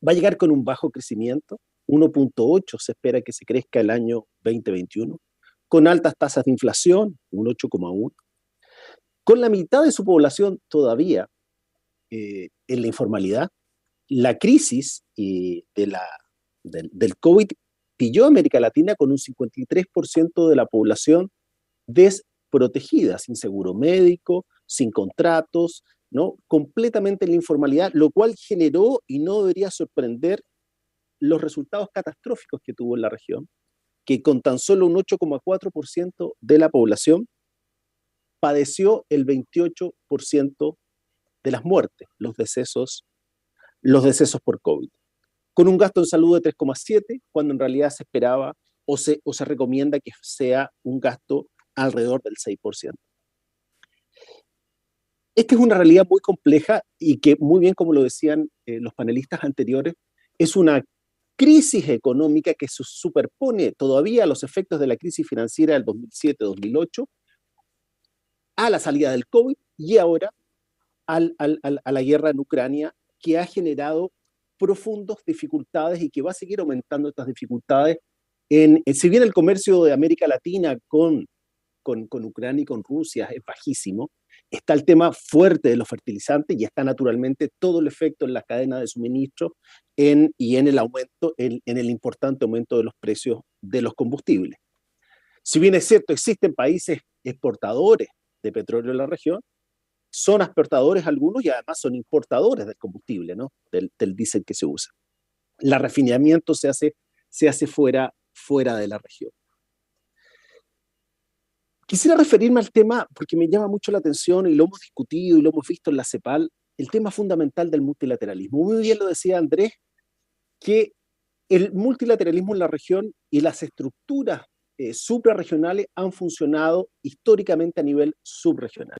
Va a llegar con un bajo crecimiento, 1.8 se espera que se crezca el año 2021, con altas tasas de inflación, un 8,1, con la mitad de su población todavía en la informalidad. La crisis del COVID pilló a América Latina con un 53% de la población desprotegida, sin seguro médico, sin contratos, ¿no?, completamente en la informalidad, lo cual generó, y no debería sorprender, los resultados catastróficos que tuvo en la región, que con tan solo un 8,4% de la población padeció el 28% de las muertes, los decesos por COVID, con un gasto en salud de 3,7, cuando en realidad se esperaba o se recomienda que sea un gasto alrededor del 6%. Esta es una realidad muy compleja y que, muy bien como lo decían los panelistas anteriores, es una crisis económica que se superpone todavía a los efectos de la crisis financiera del 2007-2008, a la salida del COVID y ahora a la guerra en Ucrania, que ha generado profundas dificultades y que va a seguir aumentando estas dificultades. Si bien el comercio de América Latina con Ucrania y con Rusia es bajísimo, está el tema fuerte de los fertilizantes y está naturalmente todo el efecto en la cadena de suministro y en el importante aumento de los precios de los combustibles. Si bien es cierto, existen países exportadores de petróleo en la región, son exportadores algunos y además son importadores del combustible, ¿no?, del diésel que se usa. El refinamiento se hace fuera de la región. Quisiera referirme al tema, porque me llama mucho la atención y lo hemos discutido y lo hemos visto en la CEPAL, el tema fundamental del multilateralismo. Muy bien lo decía Andrés, que el multilateralismo en la región y las estructuras suprarregionales han funcionado históricamente a nivel subregional.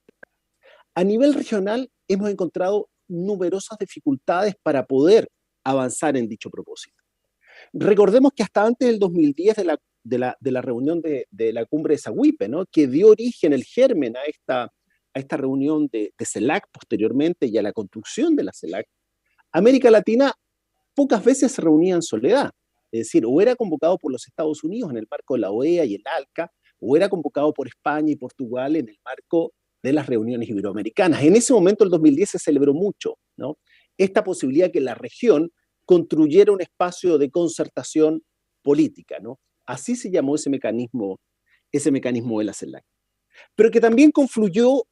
A nivel regional hemos encontrado numerosas dificultades para poder avanzar en dicho propósito. Recordemos que hasta antes del 2010 de la reunión de la cumbre de Sahuipe, ¿no?, que dio origen, el germen a esta reunión de CELAC posteriormente y a la construcción de la CELAC, América Latina pocas veces se reunía en soledad. Es decir, o era convocado por los Estados Unidos en el marco de la OEA y el ALCA, o era convocado por España y Portugal en el marco de las reuniones iberoamericanas. En ese momento, el 2010, se celebró mucho, ¿no?, esta posibilidad que la región construyera un espacio de concertación política, ¿no? Así se llamó ese mecanismo de la CELAC. pero que también confluyó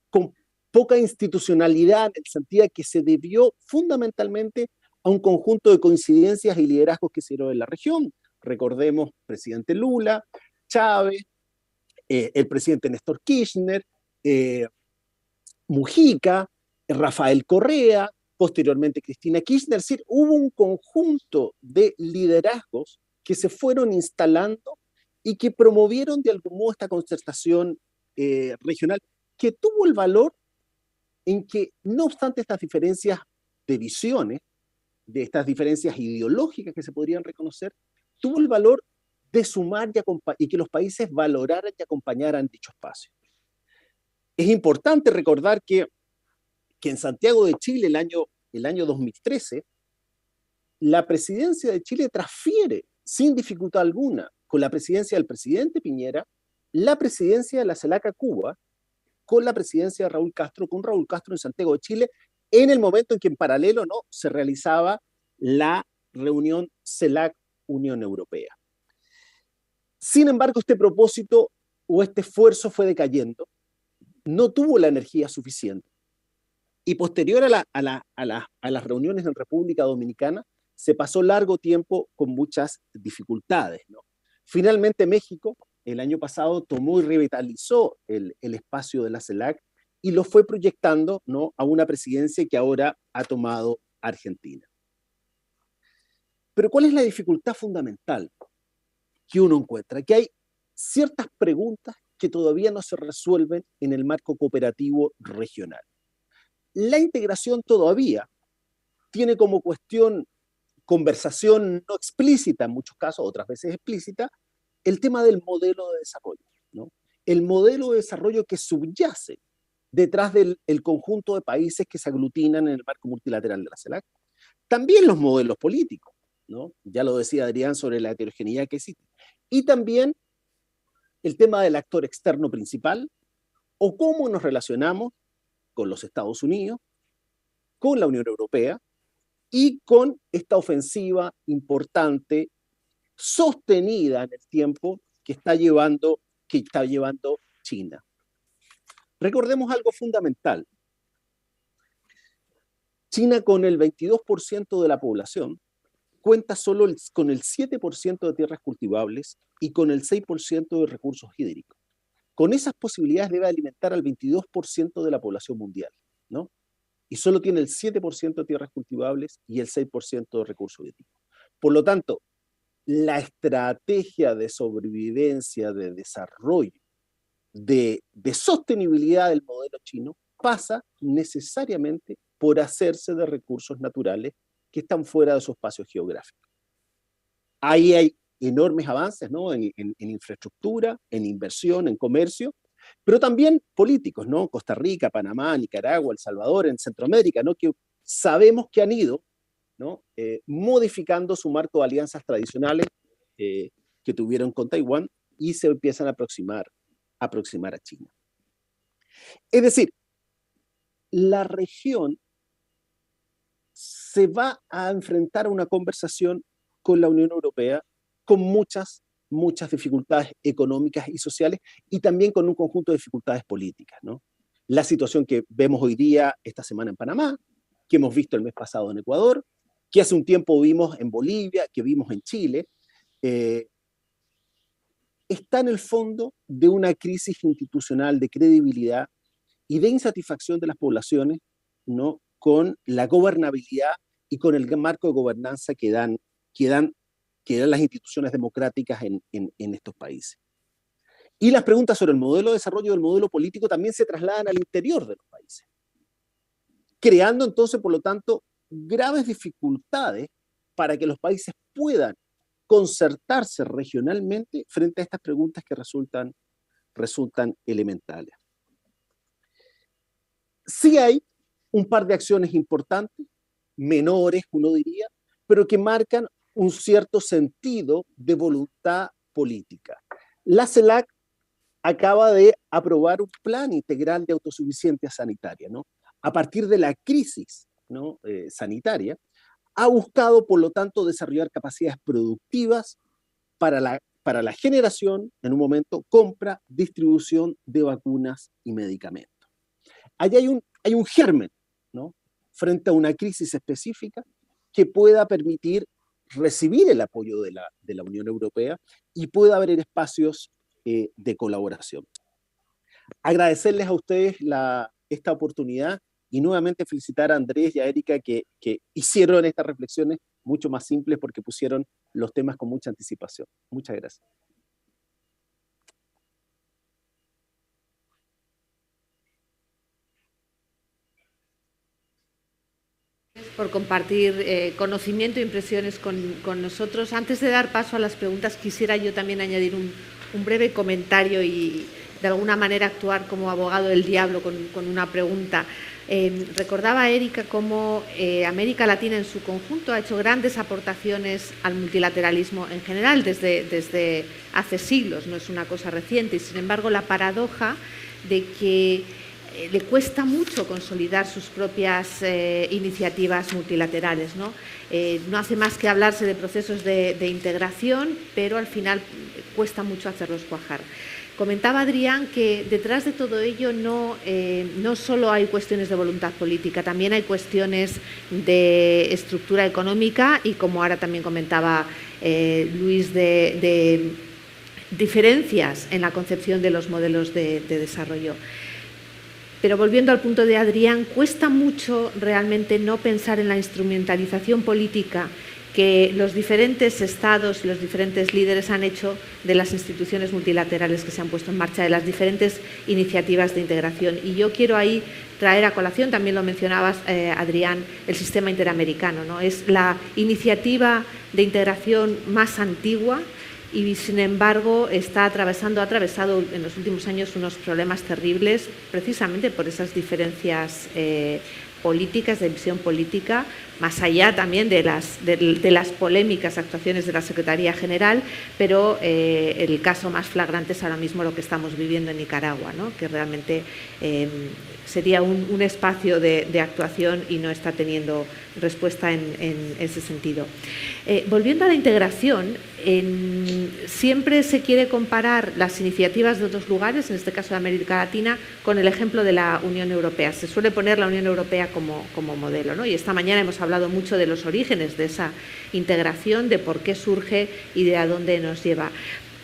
con poca institucionalidad, en el sentido de que se debió fundamentalmente a un conjunto de coincidencias y liderazgos que se dieron en la región. Recordemos presidente Lula, Chávez, el presidente Néstor Kirchner, Mujica, Rafael Correa, posteriormente Cristina Kirchner. Es decir, hubo un conjunto de liderazgos que se fueron instalando y que promovieron de algún modo esta concertación regional, que tuvo el valor en que, no obstante estas diferencias de visiones, de estas diferencias ideológicas que se podrían reconocer, tuvo el valor de sumar y que los países valoraran y acompañaran dicho espacio. Es importante recordar que en Santiago de Chile, el año 2013, la presidencia de Chile transfiere sin dificultad alguna, con la presidencia del presidente Piñera, la presidencia de la CELAC a Cuba, con la presidencia de Raúl Castro, con Raúl Castro en Santiago de Chile, en el momento en que en paralelo se realizaba la reunión CELAC-Unión Europea. Sin embargo, este propósito o este esfuerzo fue decayendo, no tuvo la energía suficiente, y posterior a las reuniones en República Dominicana, se pasó largo tiempo con muchas dificultades, ¿no? Finalmente México, el año pasado, tomó y revitalizó el espacio de la CELAC y lo fue proyectando, ¿no?, a una presidencia que ahora ha tomado Argentina. Pero ¿cuál es la dificultad fundamental que uno encuentra? Que hay ciertas preguntas que todavía no se resuelven en el marco cooperativo regional. La integración todavía tiene como cuestión conversación no explícita, en muchos casos, otras veces explícita, el tema del modelo de desarrollo, ¿no? El modelo de desarrollo que subyace detrás del conjunto de países que se aglutinan en el marco multilateral de la CELAC. También los modelos políticos, ¿no? Ya lo decía Adrián sobre la heterogeneidad que existe. Y también el tema del actor externo principal, o cómo nos relacionamos con los Estados Unidos, con la Unión Europea y con esta ofensiva importante, sostenida en el tiempo, que está llevando China. Recordemos algo fundamental. China, con el 22% de la población, cuenta solo con el 7% de tierras cultivables y con el 6% de recursos hídricos. Con esas posibilidades debe alimentar al 22% de la población mundial, ¿no? Y solo tiene el 7% de tierras cultivables y el 6% de recursos hídricos. Por lo tanto, la estrategia de sobrevivencia, de desarrollo, de sostenibilidad del modelo chino pasa necesariamente por hacerse de recursos naturales que están fuera de su espacio geográfico. Ahí hay enormes avances, ¿no?, en infraestructura, en inversión, en comercio, pero también políticos, ¿no? Costa Rica, Panamá, Nicaragua, El Salvador, en Centroamérica, ¿no?, que sabemos que han ido, ¿no?, modificando su marco de alianzas tradicionales que tuvieron con Taiwán y se empiezan a aproximar a China. Es decir, la región se va a enfrentar a una conversación con la Unión Europea con muchas dificultades económicas y sociales, y también con un conjunto de dificultades políticas, ¿no? La situación que vemos hoy día, esta semana en Panamá, que hemos visto el mes pasado en Ecuador, que hace un tiempo vimos en Bolivia, que vimos en Chile, está en el fondo de una crisis institucional de credibilidad y de insatisfacción de las poblaciones, ¿no?, con la gobernabilidad y con el marco de gobernanza que dan las instituciones democráticas en estos países. Y las preguntas sobre el modelo de desarrollo del modelo político también se trasladan al interior de los países, creando entonces, por lo tanto, graves dificultades para que los países puedan concertarse regionalmente frente a estas preguntas que resultan elementales. Sí hay un par de acciones importantes, menores, uno diría, pero que marcan un cierto sentido de voluntad política. La CELAC acaba de aprobar un plan integral de autosuficiencia sanitaria, ¿no? A partir de la crisis, ¿no?, sanitaria, ha buscado, por lo tanto, desarrollar capacidades productivas para para la generación, en un momento, compra, distribución de vacunas y medicamentos. Allí hay un germen, ¿no?, frente a una crisis específica que pueda permitir recibir el apoyo de la Unión Europea y pueda abrir espacios de colaboración. Agradecerles a ustedes esta oportunidad y nuevamente felicitar a Andrés y a Erika que hicieron estas reflexiones mucho más simples porque pusieron los temas con mucha anticipación. Muchas gracias. Por compartir conocimiento e impresiones con nosotros. Antes de dar paso a las preguntas, quisiera yo también añadir un breve comentario y de alguna manera actuar como abogado del diablo con una pregunta. Recordaba Erika cómo América Latina en su conjunto ha hecho grandes aportaciones al multilateralismo en general desde hace siglos, no es una cosa reciente, y sin embargo la paradoja de que le cuesta mucho consolidar sus propias iniciativas multilaterales, ¿no? No hace más que hablarse de procesos de integración, pero al final cuesta mucho hacerlos cuajar. Comentaba Adrián que detrás de todo ello no solo hay cuestiones de voluntad política, también hay cuestiones de estructura económica y, como ahora también comentaba Luis, de diferencias en la concepción de los modelos de desarrollo. Pero volviendo al punto de Adrián, cuesta mucho realmente no pensar en la instrumentalización política que los diferentes estados y los diferentes líderes han hecho de las instituciones multilaterales que se han puesto en marcha, de las diferentes iniciativas de integración. Y yo quiero ahí traer a colación, también lo mencionabas, Adrián, el sistema interamericano, ¿no? Es la iniciativa de integración más antigua y, sin embargo, ha atravesado en los últimos años unos problemas terribles precisamente por esas diferencias políticas, de visión política, más allá también de las polémicas actuaciones de la Secretaría General, pero el caso más flagrante es ahora mismo lo que estamos viviendo en Nicaragua, ¿no?, que realmente sería un espacio de actuación y no está teniendo respuesta en ese sentido. Volviendo a la integración, siempre se quiere comparar las iniciativas de otros lugares, en este caso de América Latina, con el ejemplo de la Unión Europea. Se suele poner la Unión Europea como modelo, ¿no? Y esta mañana hemos hablado mucho de los orígenes de esa integración, de por qué surge y de a dónde nos lleva.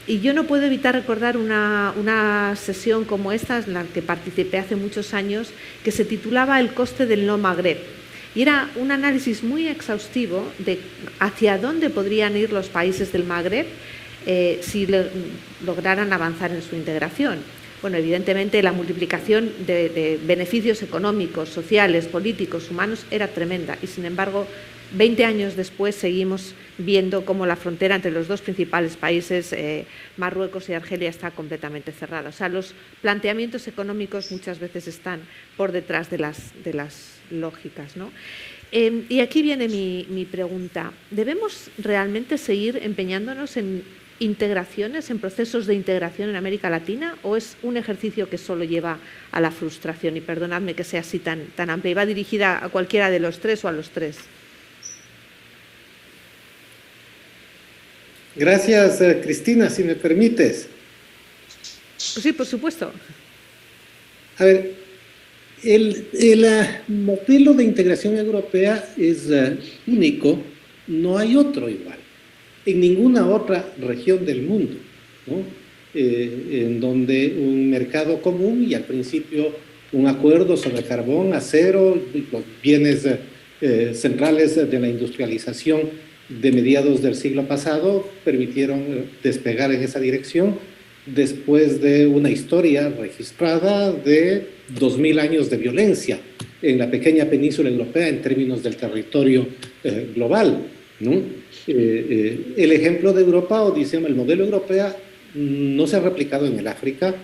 Y yo no puedo evitar recordar una sesión como esta, en la que participé hace muchos años, que se titulaba El coste del no Magreb. Y era un análisis muy exhaustivo de hacia dónde podrían ir los países del Magreb si lograran avanzar en su integración. Bueno, evidentemente la multiplicación de beneficios económicos, sociales, políticos, humanos era tremenda y, sin embargo, 20 años después seguimos viendo cómo la frontera entre los dos principales países, Marruecos y Argelia, está completamente cerrada. O sea, los planteamientos económicos muchas veces están por detrás de las lógicas, ¿no? Y aquí viene mi pregunta. ¿Debemos realmente seguir empeñándonos en integraciones, en procesos de integración en América Latina, o es un ejercicio que solo lleva a la frustración? Y perdonadme que sea así tan amplia. ¿Y va dirigida a cualquiera de los tres o a los tres? Gracias, Cristina, si me permites. Sí, por supuesto. A ver, el modelo de integración europea es único, no hay otro igual, en ninguna otra región del mundo, ¿no? En donde un mercado común y al principio un acuerdo sobre carbón, acero, los bienes centrales de la industrialización de mediados del siglo pasado permitieron despegar en esa dirección después de una historia registrada de 2000 años de violencia en la pequeña península europea en términos del territorio global, ¿no? El ejemplo de Europa, o decimos el modelo europeo, no se ha replicado en el África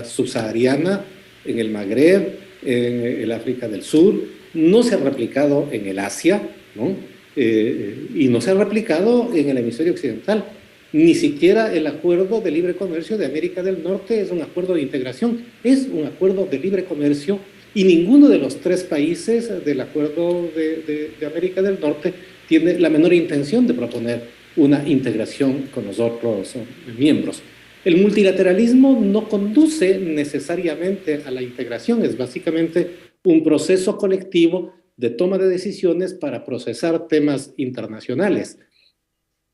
subsahariana, en el Magreb, en el África del Sur, no se ha replicado en el Asia, ¿no? Y no se ha replicado en el hemisferio occidental. Ni siquiera el acuerdo de libre comercio de América del Norte es un acuerdo de integración, es un acuerdo de libre comercio, y ninguno de los tres países del acuerdo de América del Norte tiene la menor intención de proponer una integración con los otros miembros. El multilateralismo no conduce necesariamente a la integración, es básicamente un proceso colectivo de toma de decisiones para procesar temas internacionales.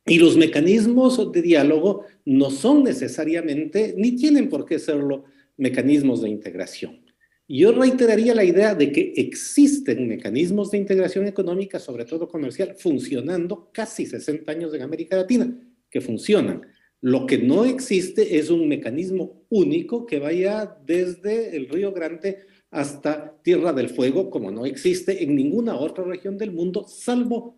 Y los mecanismos de diálogo no son necesariamente, ni tienen por qué serlo, mecanismos de integración. Yo reiteraría la idea de que existen mecanismos de integración económica, sobre todo comercial, funcionando casi 60 años en América Latina, que funcionan. Lo que no existe es un mecanismo único que vaya desde el Río Grande hasta Tierra del Fuego, como no existe en ninguna otra región del mundo, salvo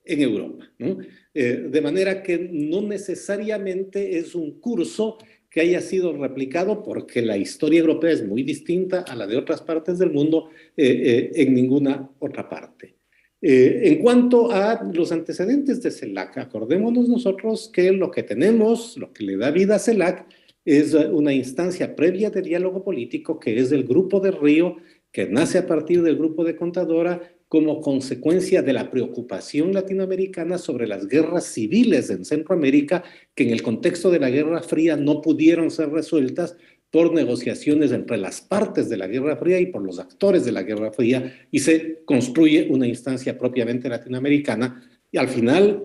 en Europa, ¿no? De manera que no necesariamente es un curso que haya sido replicado, porque la historia europea es muy distinta a la de otras partes del mundo en ninguna otra parte. En cuanto a los antecedentes de CELAC, acordémonos nosotros que lo que tenemos, lo que le da vida a CELAC, es una instancia previa de diálogo político que es el Grupo de Río, que nace a partir del Grupo de Contadora como consecuencia de la preocupación latinoamericana sobre las guerras civiles en Centroamérica, que en el contexto de la Guerra Fría no pudieron ser resueltas por negociaciones entre las partes de la Guerra Fría y por los actores de la Guerra Fría, y se construye una instancia propiamente latinoamericana. Y al final,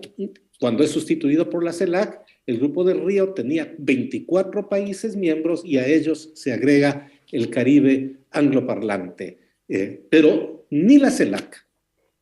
cuando es sustituido por la CELAC, el Grupo de Río tenía 24 países miembros y a ellos se agrega el Caribe angloparlante. Pero ni la CELAC,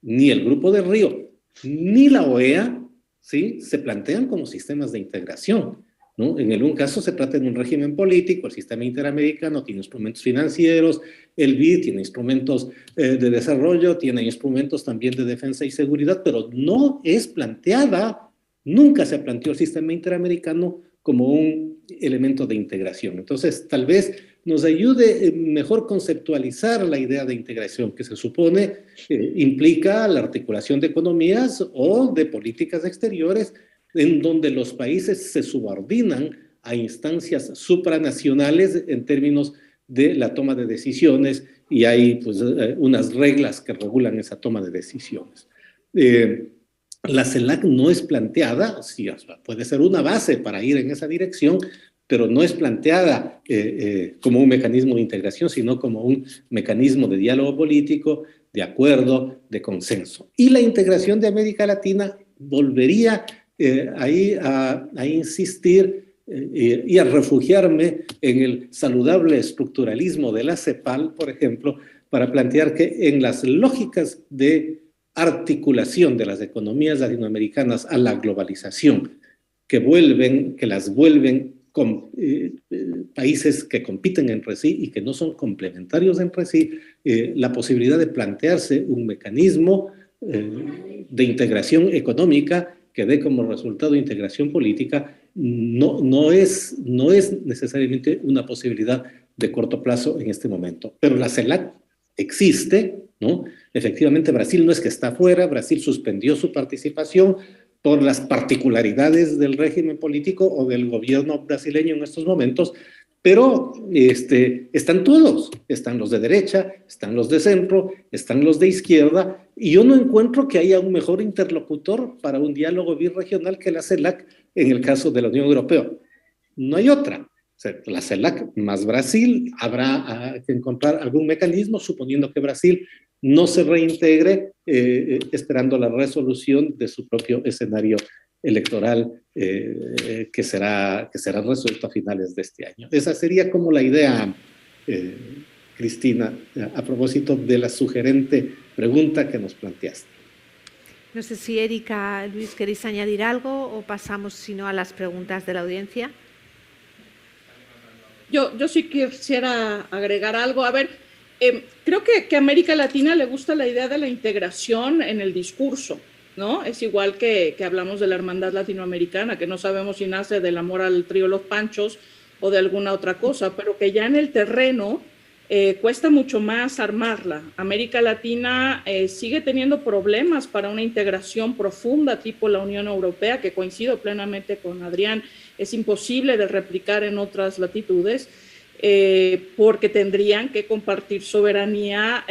ni el Grupo de Río, ni la OEA, ¿sí?, se plantean como sistemas de integración, ¿no? En un caso se trata de un régimen político, el sistema interamericano tiene instrumentos financieros, el BID tiene instrumentos de desarrollo, tiene instrumentos también de defensa y seguridad, pero no es planteada, nunca se planteó el sistema interamericano como un elemento de integración. Entonces, tal vez nos ayude mejor conceptualizar la idea de integración, que se supone implica la articulación de economías o de políticas exteriores en donde los países se subordinan a instancias supranacionales en términos de la toma de decisiones, y hay pues, unas reglas que regulan esa toma de decisiones. La CELAC no es planteada, sí, puede ser una base para ir en esa dirección, pero no es planteada como un mecanismo de integración, sino como un mecanismo de diálogo político, de acuerdo, de consenso. Y la integración de América Latina volvería ahí a insistir y a refugiarme en el saludable estructuralismo de la CEPAL, por ejemplo, para plantear que en las lógicas de articulación de las economías latinoamericanas a la globalización, que las vuelven con países que compiten entre sí y que no son complementarios entre sí, la posibilidad de plantearse un mecanismo de integración económica que dé como resultado integración política no es necesariamente una posibilidad de corto plazo en este momento. Pero la CELAC existe, ¿no? Efectivamente, Brasil no es que está fuera, Brasil suspendió su participación por las particularidades del régimen político o del gobierno brasileño en estos momentos, pero están todos, están los de derecha, están los de centro, están los de izquierda, y yo no encuentro que haya un mejor interlocutor para un diálogo birregional que la CELAC en el caso de la Unión Europea. No hay otra. O sea, la CELAC más Brasil, habrá que encontrar algún mecanismo, suponiendo que Brasil no se reintegre, esperando la resolución de su propio escenario electoral que será resuelto a finales de este año. Esa sería como la idea, Cristina, a propósito de la sugerente pregunta que nos planteaste. No sé si Erika, Luis, ¿queréis añadir algo o pasamos, si no, a las preguntas de la audiencia? Yo sí quisiera agregar algo. A ver, creo que a América Latina le gusta la idea de la integración en el discurso, ¿no? Es igual que hablamos de la hermandad latinoamericana, que no sabemos si nace del amor al trío Los Panchos o de alguna otra cosa, pero que ya en el terreno cuesta mucho más armarla. América Latina sigue teniendo problemas para una integración profunda tipo la Unión Europea, que coincido plenamente con Adrián, es imposible de replicar en otras latitudes, porque tendrían que compartir soberanía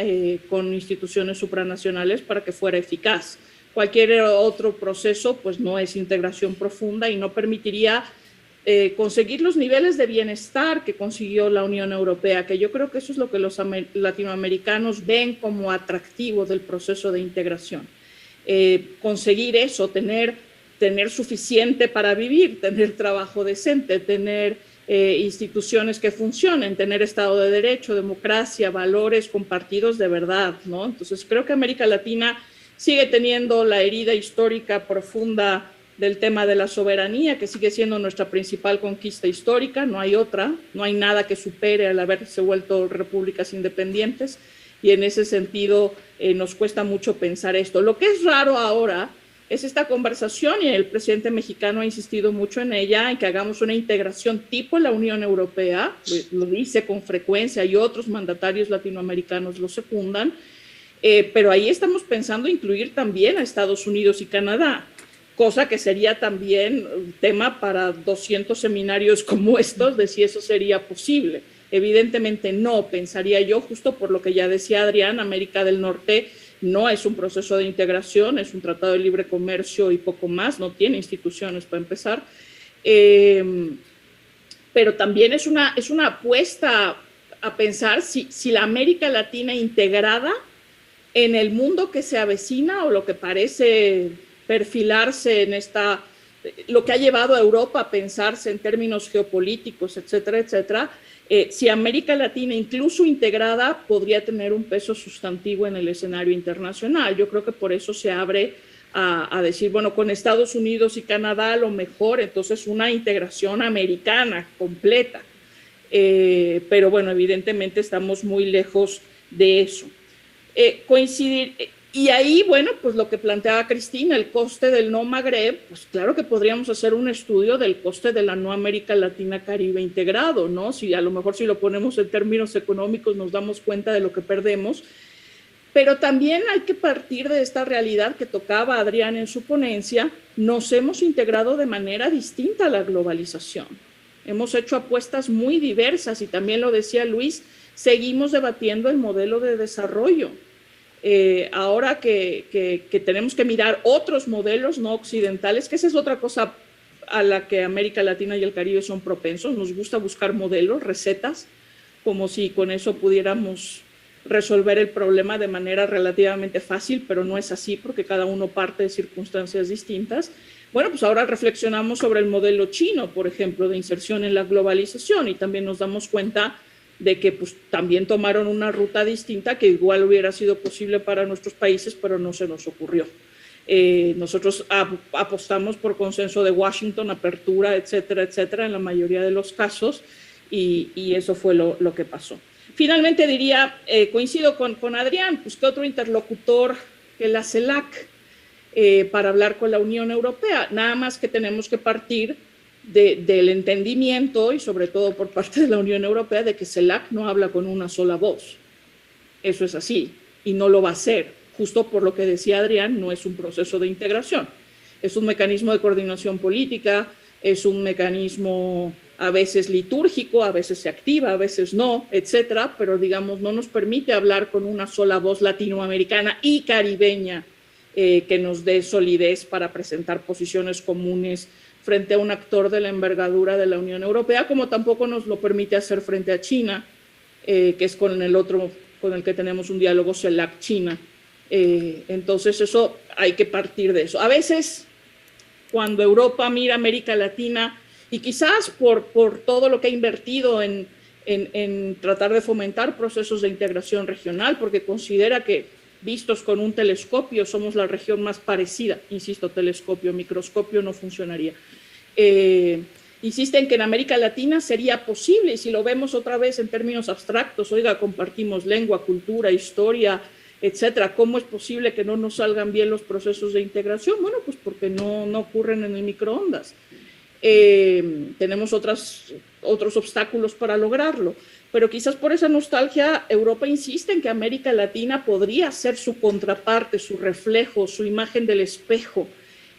con instituciones supranacionales para que fuera eficaz. Cualquier otro proceso pues no es integración profunda y no permitiría conseguir los niveles de bienestar que consiguió la Unión Europea, que yo creo que eso es lo que los latinoamericanos ven como atractivo del proceso de integración. Conseguir eso, tener suficiente para vivir, tener trabajo decente, tener instituciones que funcionen, tener Estado de Derecho, democracia, valores compartidos de verdad, ¿no? Entonces creo que América Latina sigue teniendo la herida histórica profunda del tema de la soberanía, que sigue siendo nuestra principal conquista histórica, no hay otra, no hay nada que supere al haberse vuelto repúblicas independientes, y en ese sentido nos cuesta mucho pensar esto. Lo que es raro ahora es esta conversación, y el presidente mexicano ha insistido mucho en ella, en que hagamos una integración tipo la Unión Europea, lo dice con frecuencia, y otros mandatarios latinoamericanos lo secundan, pero ahí estamos pensando incluir también a Estados Unidos y Canadá, cosa que sería también un tema para 200 seminarios como estos, de si eso sería posible. Evidentemente no, pensaría yo, justo por lo que ya decía Adrián, América del Norte no es un proceso de integración, es un tratado de libre comercio y poco más, no tiene instituciones para empezar, pero también es una apuesta a pensar si la América Latina integrada en el mundo que se avecina, o lo que parece perfilarse en lo que ha llevado a Europa a pensarse en términos geopolíticos, etcétera, etcétera, si América Latina, incluso integrada, podría tener un peso sustantivo en el escenario internacional. Yo creo que por eso se abre a decir, bueno, con Estados Unidos y Canadá a lo mejor, entonces una integración americana completa. Pero bueno, evidentemente estamos muy lejos de eso. Coincidir... Y ahí, bueno, pues lo que planteaba Cristina, el coste del no Magreb, pues claro que podríamos hacer un estudio del coste de la no América Latina Caribe integrado, ¿no? Si a lo mejor si lo ponemos en términos económicos nos damos cuenta de lo que perdemos, pero también hay que partir de esta realidad que tocaba Adrián en su ponencia. Nos hemos integrado de manera distinta a la globalización. Hemos hecho apuestas muy diversas y también lo decía Luis, seguimos debatiendo el modelo de desarrollo. Ahora que tenemos que mirar otros modelos no occidentales, que esa es otra cosa a la que América Latina y el Caribe son propensos, nos gusta buscar modelos, recetas, como si con eso pudiéramos resolver el problema de manera relativamente fácil, pero no es así porque cada uno parte de circunstancias distintas. Bueno, pues ahora reflexionamos sobre el modelo chino, por ejemplo, de inserción en la globalización, y también nos damos cuenta de que pues, también tomaron una ruta distinta que igual hubiera sido posible para nuestros países, pero no se nos ocurrió. Nosotros apostamos por consenso de Washington, apertura, etcétera, etcétera, en la mayoría de los casos, y eso fue lo que pasó. Finalmente diría, coincido con Adrián, pues ¿qué otro interlocutor que la CELAC para hablar con la Unión Europea? Nada más que tenemos que partir del entendimiento, y sobre todo por parte de la Unión Europea, de que CELAC no habla con una sola voz. Eso es así, y no lo va a hacer, justo por lo que decía Adrián, no es un proceso de integración. Es un mecanismo de coordinación política, es un mecanismo a veces litúrgico, a veces se activa, a veces no, etcétera, pero digamos no nos permite hablar con una sola voz latinoamericana y caribeña que nos dé solidez para presentar posiciones comunes frente a un actor de la envergadura de la Unión Europea, como tampoco nos lo permite hacer frente a China, que es con el otro con el que tenemos un diálogo, CELAC-China. Entonces eso hay que partir de eso. A veces cuando Europa mira a América Latina, y quizás por todo lo que ha invertido en tratar de fomentar procesos de integración regional, porque considera que vistos con un telescopio somos la región más parecida, insisto, telescopio, microscopio no funcionaría. Insisten que en América Latina sería posible, y si lo vemos otra vez en términos abstractos, oiga, compartimos lengua, cultura, historia, etcétera, ¿cómo es posible que no nos salgan bien los procesos de integración? Bueno, pues porque no ocurren en el microondas. Tenemos otros obstáculos para lograrlo, pero quizás por esa nostalgia Europa insiste en que América Latina podría ser su contraparte, su reflejo, su imagen del espejo,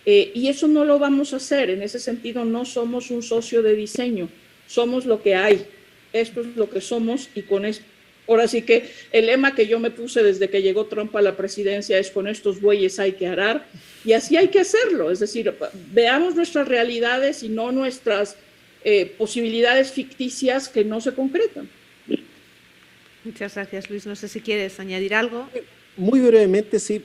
y eso no lo vamos a hacer. En ese sentido no somos un socio de diseño, somos lo que hay, esto es lo que somos, y con esto Ahora sí que el lema que yo me puse desde que llegó Trump a la presidencia es: con estos bueyes hay que arar, y así hay que hacerlo. Es decir, veamos nuestras realidades y no nuestras posibilidades ficticias que no se concretan. Muchas gracias, Luis. No sé si quieres añadir algo. Muy brevemente, sí,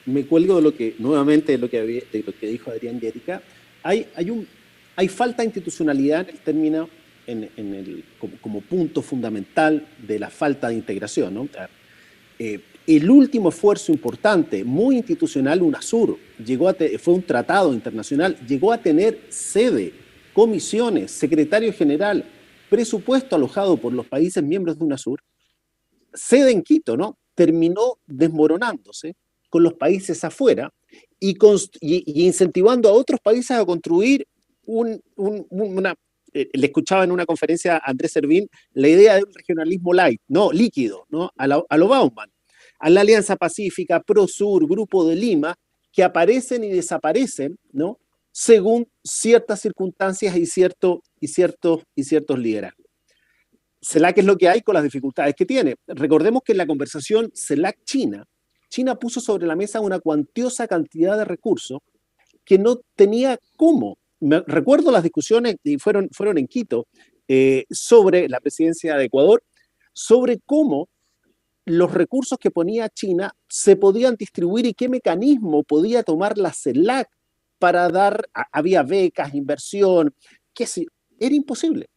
me cuelgo de lo que, nuevamente, de lo que dijo Adrián y Erika. Hay falta de institucionalidad en el término, como punto fundamental de la falta de integración, ¿no? El último esfuerzo importante, muy institucional, UNASUR, fue un tratado internacional, llegó a tener sede, comisiones, secretario general, presupuesto alojado por los países miembros de UNASUR, sede en Quito, ¿no? Terminó desmoronándose con los países afuera y incentivando a otros países a construir le escuchaba en una conferencia a Andrés Servín la idea de un regionalismo light, no líquido, ¿no? A lo Bauman, a la Alianza Pacífica, Prosur, Grupo de Lima, que aparecen y desaparecen, ¿no? Según ciertas circunstancias y ciertos liderazgos. CELAC es lo que hay con las dificultades que tiene. Recordemos que en la conversación CELAC-China, China puso sobre la mesa una cuantiosa cantidad de recursos que no tenía cómo. Recuerdo las discusiones, y fueron en Quito, sobre la presidencia de Ecuador, sobre cómo los recursos que ponía China se podían distribuir y qué mecanismo podía tomar la CELAC para dar, había becas, inversión, qué sé, era imposible.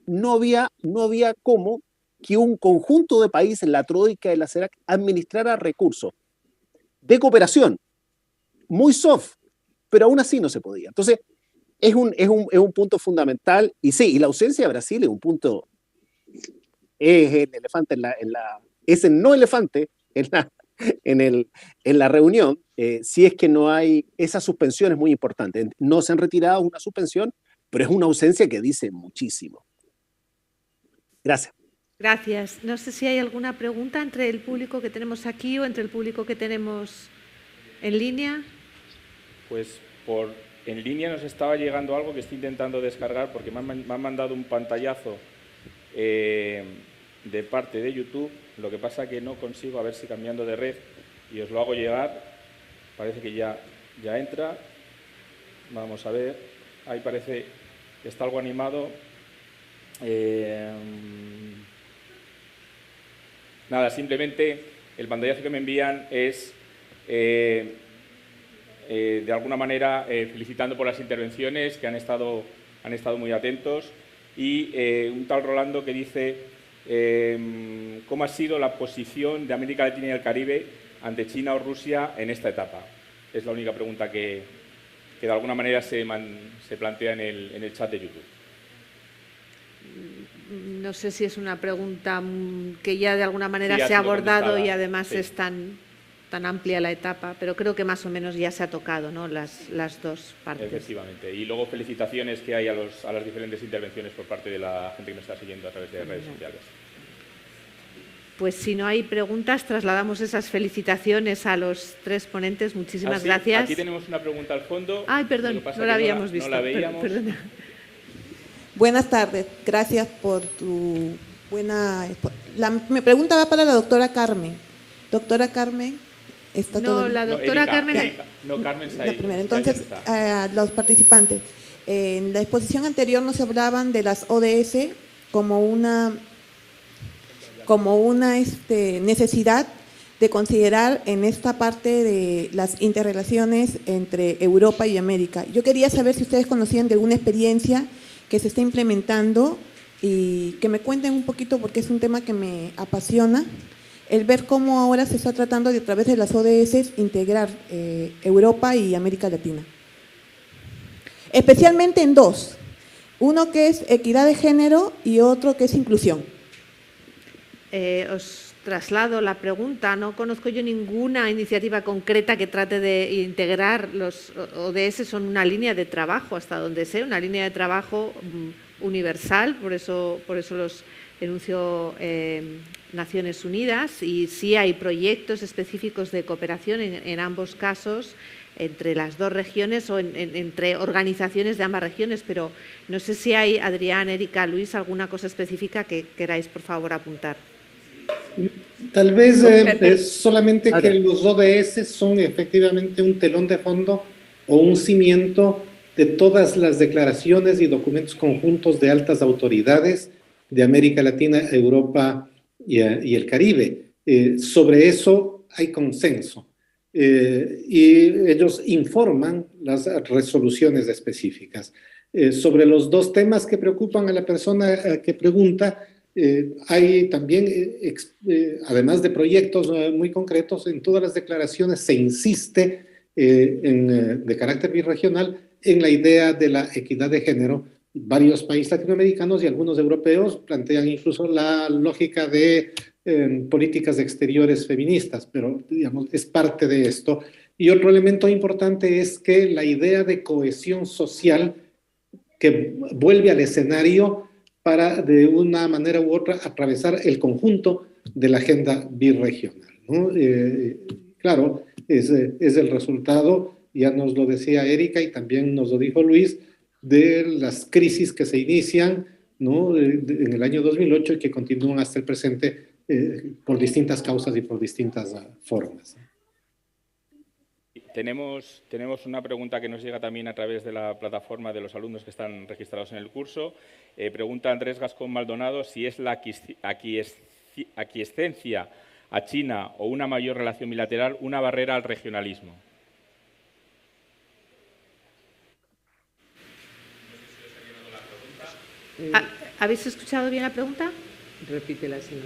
No había cómo que un conjunto de países, la Troika y la CELAC, administrara recursos de cooperación, muy soft, pero aún así no se podía. Entonces, es un punto fundamental, y sí, y la ausencia de Brasil es un punto, es el elefante es el no elefante en la reunión, si es que no hay, esa suspensión es muy importante. No se han retirado una suspensión, pero es una ausencia que dice muchísimo. Gracias. Gracias. No sé si hay alguna pregunta entre el público que tenemos aquí o entre el público que tenemos en línea. Pues en línea nos estaba llegando algo que estoy intentando descargar porque me han mandado un pantallazo de parte de YouTube. Lo que pasa que no consigo, a ver si cambiando de red, y os lo hago llegar. Parece que ya entra. Vamos a ver. Ahí parece que está algo animado. Nada, simplemente el pantallazo que me envían es de alguna manera felicitando por las intervenciones, que han estado muy atentos, y un tal Rolando que dice cómo ha sido la posición de América Latina y el Caribe ante China o Rusia en esta etapa. Es la única pregunta que de alguna manera se plantea en el chat de YouTube. No sé si es una pregunta que ya de alguna manera sí, se ha abordado y además sí. Es tan amplia la etapa, pero creo que más o menos ya se ha tocado, ¿no? las dos partes. Efectivamente. Y luego felicitaciones que hay a las diferentes intervenciones por parte de la gente que nos está siguiendo a través de redes sociales. Pues si no hay preguntas, trasladamos esas felicitaciones a los tres ponentes. Muchísimas gracias. Aquí tenemos una pregunta al fondo. Ay, perdón, no la habíamos visto. No la veíamos. Perdona. Buenas tardes, gracias por tu buena... Mi pregunta va para la doctora Carmen. Doctora Carmen, ¿está todo bien? La doctora Carmen... Carmen Said. La primera. Entonces, los participantes. En la exposición anterior nos hablaban de las ODS como una necesidad de considerar en esta parte de las interrelaciones entre Europa y América. Yo quería saber si ustedes conocían de alguna experiencia que se está implementando y que me cuenten un poquito, porque es un tema que me apasiona, el ver cómo ahora se está tratando de, a través de las ODS, integrar Europa y América Latina. Especialmente en dos, uno que es equidad de género y otro que es inclusión. Os traslado la pregunta. No conozco yo ninguna iniciativa concreta que trate de integrar. Los ODS son una línea de trabajo, hasta donde sé, una línea de trabajo universal, por eso los enunció Naciones Unidas, y sí hay proyectos específicos de cooperación en ambos casos, entre las dos regiones o entre organizaciones de ambas regiones, pero no sé si hay, Adrián, Erika, Luis, alguna cosa específica que queráis, por favor, apuntar. Tal vez es solamente que los ODS son efectivamente un telón de fondo o un cimiento de todas las declaraciones y documentos conjuntos de altas autoridades de América Latina, Europa y el Caribe. Sobre eso hay consenso y ellos informan las resoluciones específicas. Sobre los dos temas que preocupan a la persona que pregunta, hay también, además de proyectos muy concretos, en todas las declaraciones se insiste de carácter birregional en la idea de la equidad de género. Varios países latinoamericanos y algunos europeos plantean incluso la lógica de políticas exteriores feministas, pero digamos, es parte de esto. Y otro elemento importante es que la idea de cohesión social que vuelve al escenario para, de una manera u otra, atravesar el conjunto de la agenda birregional, ¿no? Claro, es el resultado, ya nos lo decía Erika y también nos lo dijo Luis, de las crisis que se inician, ¿no? En el año 2008 y que continúan hasta el presente por distintas causas y por distintas formas. Tenemos una pregunta que nos llega también a través de la plataforma de los alumnos que están registrados en el curso. Pregunta Andrés Gascón Maldonado si es la aquiescencia a China o una mayor relación bilateral una barrera al regionalismo. ¿Habéis escuchado bien la pregunta? Repítela si no.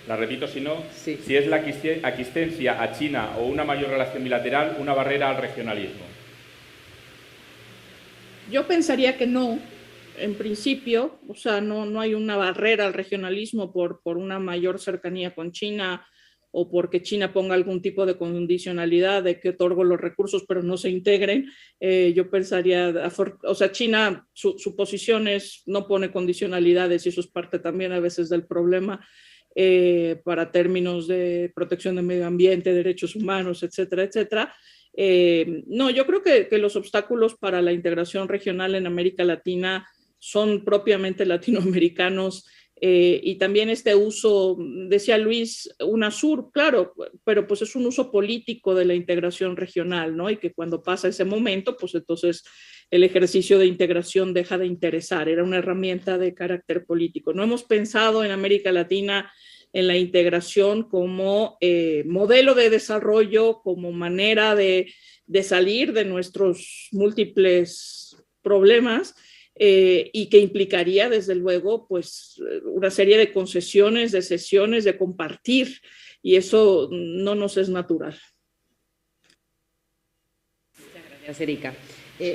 La repito si no. Sí. Si es la aquiescencia a China o una mayor relación bilateral una barrera al regionalismo. Yo pensaría que no, en principio, o sea, no hay una barrera al regionalismo por una mayor cercanía con China o porque China ponga algún tipo de condicionalidad de que otorgo los recursos pero no se integren. Yo pensaría, o sea, China, su posición es no pone condicionalidades y eso es parte también a veces del problema para términos de protección del medio ambiente, derechos humanos, etcétera, etcétera. No, yo creo que los obstáculos para la integración regional en América Latina son propiamente latinoamericanos. Y también este uso, decía Luis, UNASUR, claro, pero pues es un uso político de la integración regional, ¿no? Y que cuando pasa ese momento, pues entonces el ejercicio de integración deja de interesar, era una herramienta de carácter político. No hemos pensado en América Latina en la integración como modelo de desarrollo, como manera de salir de nuestros múltiples problemas, y que implicaría, desde luego, pues una serie de concesiones, de cesiones, de compartir, y eso no nos es natural. Muchas gracias, Erika.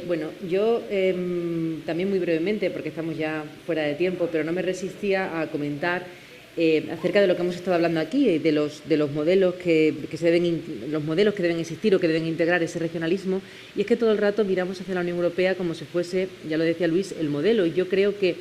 Bueno, yo también muy brevemente, porque estamos ya fuera de tiempo, pero no me resistía a comentar acerca de lo que hemos estado hablando aquí, de los modelos los modelos que deben existir o que deben integrar ese regionalismo, y es que todo el rato miramos hacia la Unión Europea como si fuese, ya lo decía Luis, el modelo, y yo creo que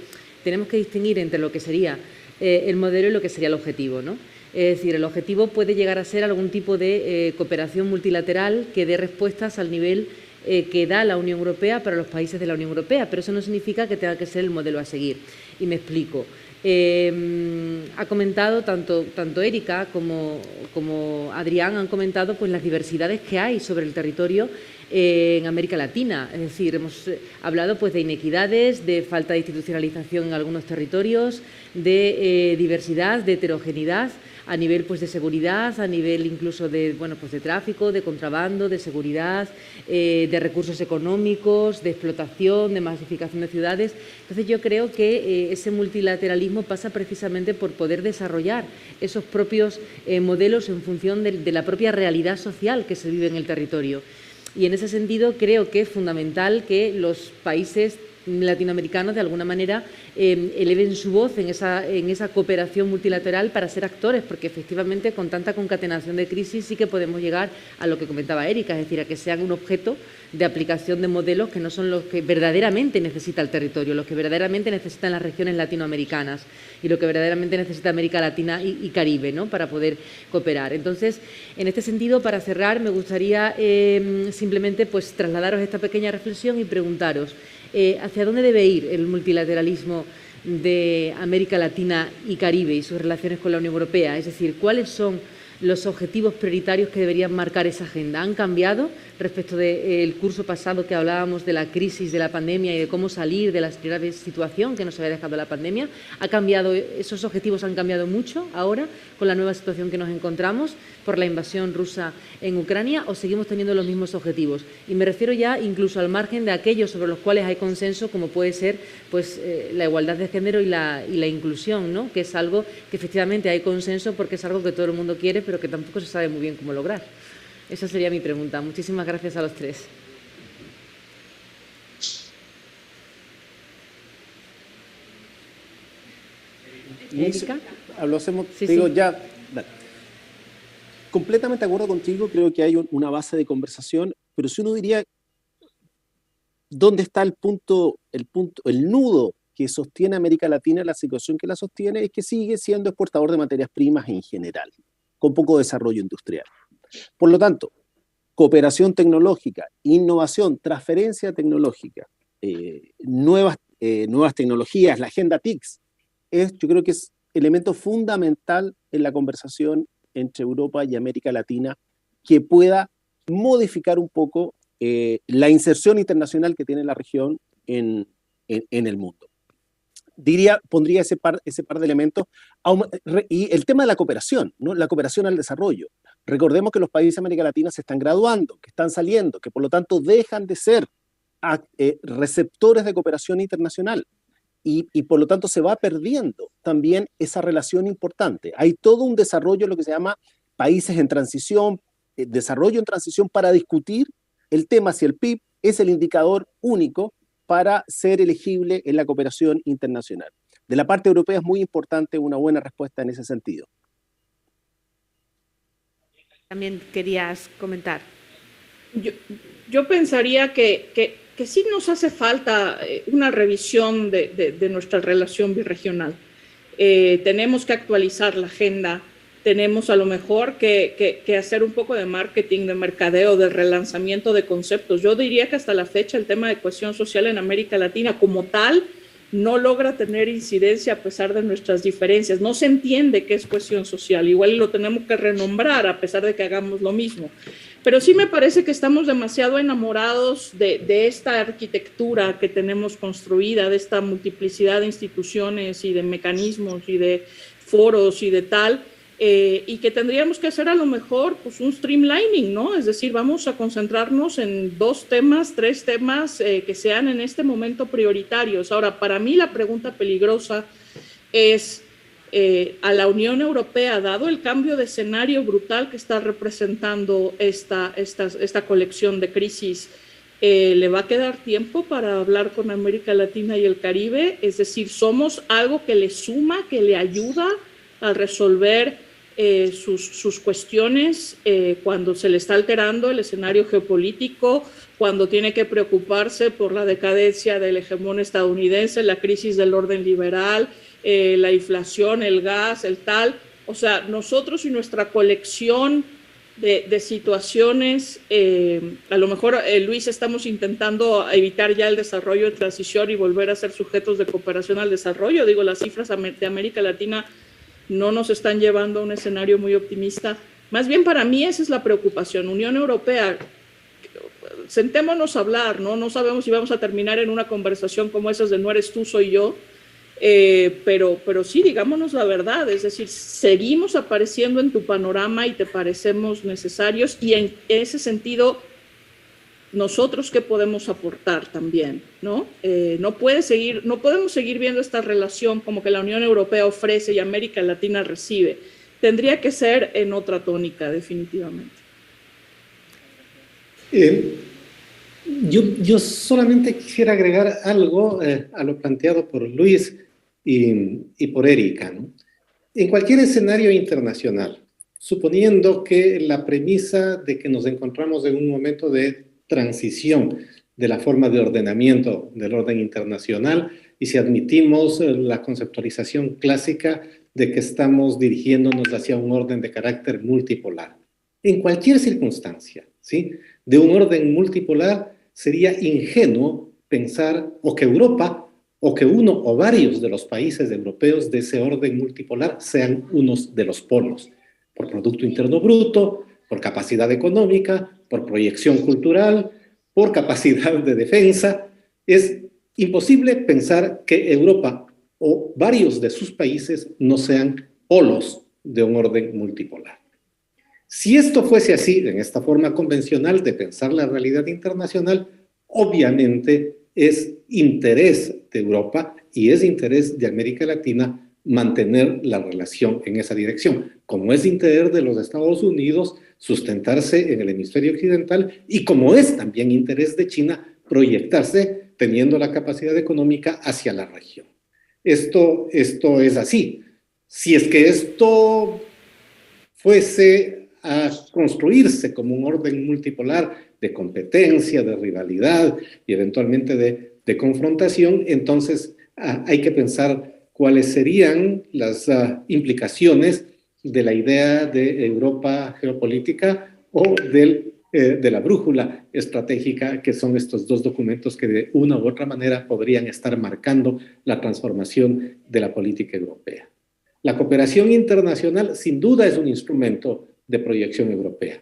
tenemos que distinguir entre lo que sería el modelo y lo que sería el objetivo, ¿no? Es decir, el objetivo puede llegar a ser algún tipo de cooperación multilateral que dé respuestas al nivel que da la Unión Europea para los países de la Unión Europea, pero eso no significa que tenga que ser el modelo a seguir. Y me explico. Ha comentado tanto Erika como Adrián han comentado pues las diversidades que hay sobre el territorio en América Latina. Es decir, hemos hablado pues de inequidades, de falta de institucionalización en algunos territorios, de diversidad, de heterogeneidad a nivel pues de seguridad, a nivel incluso de pues de tráfico, de contrabando, de seguridad, de recursos económicos, de explotación, de masificación de ciudades. Entonces yo creo que ese multilateralismo pasa precisamente por poder desarrollar esos propios modelos en función de la propia realidad social que se vive en el territorio. Y en ese sentido creo que es fundamental que los países latinoamericanos de alguna manera eleven su voz en esa cooperación multilateral para ser actores, porque efectivamente con tanta concatenación de crisis sí que podemos llegar a lo que comentaba Erika, es decir, a que sean un objeto de aplicación de modelos que no son los que verdaderamente necesita el territorio, los que verdaderamente necesitan las regiones latinoamericanas y lo que verdaderamente necesita América Latina y Caribe, ¿no?, para poder cooperar. Entonces, en este sentido, para cerrar, me gustaría simplemente pues trasladaros esta pequeña reflexión y preguntaros ¿hacia dónde debe ir el multilateralismo de América Latina y Caribe y sus relaciones con la Unión Europea? Es decir, ¿cuáles son los objetivos prioritarios que deberían marcar esa agenda? ¿Han cambiado respecto del curso pasado que hablábamos de la crisis, de la pandemia y de cómo salir de la grave situación que nos había dejado la pandemia? ¿Ha cambiado, esos objetivos han cambiado mucho ahora con la nueva situación que nos encontramos por la invasión rusa en Ucrania, o seguimos teniendo los mismos objetivos? Y me refiero ya incluso al margen de aquellos sobre los cuales hay consenso, como puede ser pues, la igualdad de género y la inclusión, ¿no? Que es algo que efectivamente hay consenso porque es algo que todo el mundo quiere, pero que tampoco se sabe muy bien cómo lograr. Esa sería mi pregunta. Muchísimas gracias a los tres. ¿Erika? Sí, digo, sí. Ya, dale. Completamente de acuerdo contigo, creo que hay una base de conversación, pero si uno diría, ¿dónde está el nudo que sostiene a América Latina? La situación que la sostiene es que sigue siendo exportador de materias primas en general, con poco desarrollo industrial. Por lo tanto, cooperación tecnológica, innovación, transferencia tecnológica, nuevas tecnologías, la agenda TICS, yo creo que es elemento fundamental en la conversación entre Europa y América Latina que pueda modificar un poco la inserción internacional que tiene la región en el mundo. Pondría ese par de elementos. Y el tema de la cooperación, ¿no? La cooperación al desarrollo. Recordemos que los países de América Latina se están graduando, que están saliendo, que por lo tanto dejan de ser receptores de cooperación internacional. Y por lo tanto se va perdiendo también esa relación importante. Hay todo un desarrollo, lo que se llama países en transición, desarrollo en transición, para discutir el tema si el PIB es el indicador único para ser elegible en la cooperación internacional. De la parte europea es muy importante una buena respuesta en ese sentido. También querías comentar. Yo pensaría que sí nos hace falta una revisión de nuestra relación birregional. Tenemos que actualizar la agenda, tenemos a lo mejor que hacer un poco de marketing, de mercadeo, de relanzamiento de conceptos. Yo diría que hasta la fecha el tema de cohesión social en América Latina como tal no logra tener incidencia a pesar de nuestras diferencias. No se entiende qué es cohesión social, igual lo tenemos que renombrar a pesar de que hagamos lo mismo. Pero sí me parece que estamos demasiado enamorados de esta arquitectura que tenemos construida, de esta multiplicidad de instituciones y de mecanismos y de foros y de tal, y que tendríamos que hacer a lo mejor pues, un streamlining, ¿no? Es decir, vamos a concentrarnos en 2 temas, 3 temas que sean en este momento prioritarios. Ahora, para mí la pregunta peligrosa es a la Unión Europea, dado el cambio de escenario brutal que está representando esta colección de crisis, ¿le va a quedar tiempo para hablar con América Latina y el Caribe? Es decir, ¿somos algo que le suma, que le ayuda a resolver sus cuestiones cuando se le está alterando el escenario geopolítico, cuando tiene que preocuparse por la decadencia del hegemón estadounidense, la crisis del orden liberal, la inflación, el gas, el tal? O sea, nosotros y nuestra colección de situaciones, a lo mejor, Luis, estamos intentando evitar ya el desarrollo de transición y volver a ser sujetos de cooperación al desarrollo. Digo, las cifras de América Latina no nos están llevando a un escenario muy optimista. Más bien para mí esa es la preocupación. Unión Europea, sentémonos a hablar, ¿no? No sabemos si vamos a terminar en una conversación como esas de no eres tú, soy yo, pero sí, digámonos la verdad, es decir, seguimos apareciendo en tu panorama y te parecemos necesarios, y en ese sentido, nosotros qué podemos aportar también, ¿no? No podemos seguir viendo esta relación como que la Unión Europea ofrece y América Latina recibe. Tendría que ser en otra tónica, definitivamente. Yo solamente quisiera agregar algo a lo planteado por Luis y por Erika, ¿no? En cualquier escenario internacional, suponiendo que la premisa de que nos encontramos en un momento de transición de la forma de ordenamiento del orden internacional, y si admitimos la conceptualización clásica de que estamos dirigiéndonos hacia un orden de carácter multipolar. En cualquier circunstancia, ¿sí?, de un orden multipolar, sería ingenuo pensar o que Europa o que uno o varios de los países europeos de ese orden multipolar sean unos de los polos, por Producto Interno Bruto, por capacidad económica, por proyección cultural, por capacidad de defensa. Es imposible pensar que Europa o varios de sus países no sean polos de un orden multipolar. Si esto fuese así, en esta forma convencional de pensar la realidad internacional, obviamente es interés de Europa y es interés de América Latina mantener la relación en esa dirección, como es interés de los Estados Unidos sustentarse en el hemisferio occidental y como es también interés de China proyectarse teniendo la capacidad económica hacia la región. Esto es así. Si es que esto fuese a construirse como un orden multipolar de competencia, de rivalidad y eventualmente de confrontación, entonces hay que pensar cuáles serían las implicaciones de la idea de Europa geopolítica o de la brújula estratégica, que son estos dos documentos que de una u otra manera podrían estar marcando la transformación de la política europea. La cooperación internacional sin duda es un instrumento de proyección europea,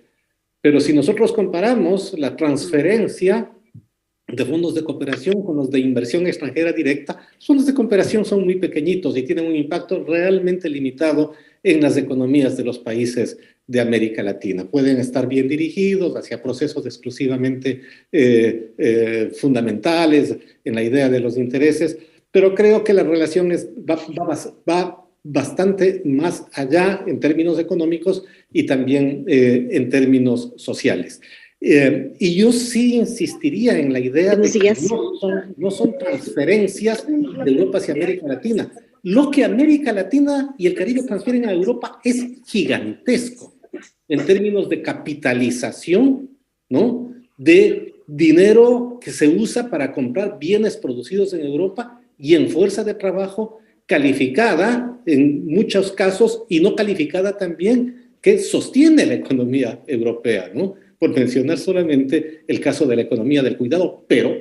pero si nosotros comparamos la transferencia de fondos de cooperación con los de inversión extranjera directa, los fondos de cooperación son muy pequeñitos y tienen un impacto realmente limitado en las economías de los países de América Latina. Pueden estar bien dirigidos hacia procesos exclusivamente fundamentales en la idea de los intereses, pero creo que la relación va bastante más allá en términos económicos y también en términos sociales. Y yo sí insistiría en la idea de que no son transferencias de Europa hacia América Latina. Lo que América Latina y el Caribe transfieren a Europa es gigantesco en términos de capitalización, ¿no?, de dinero que se usa para comprar bienes producidos en Europa y en fuerza de trabajo calificada en muchos casos y no calificada también, que sostiene la economía europea, ¿no? Por mencionar solamente el caso de la economía del cuidado, pero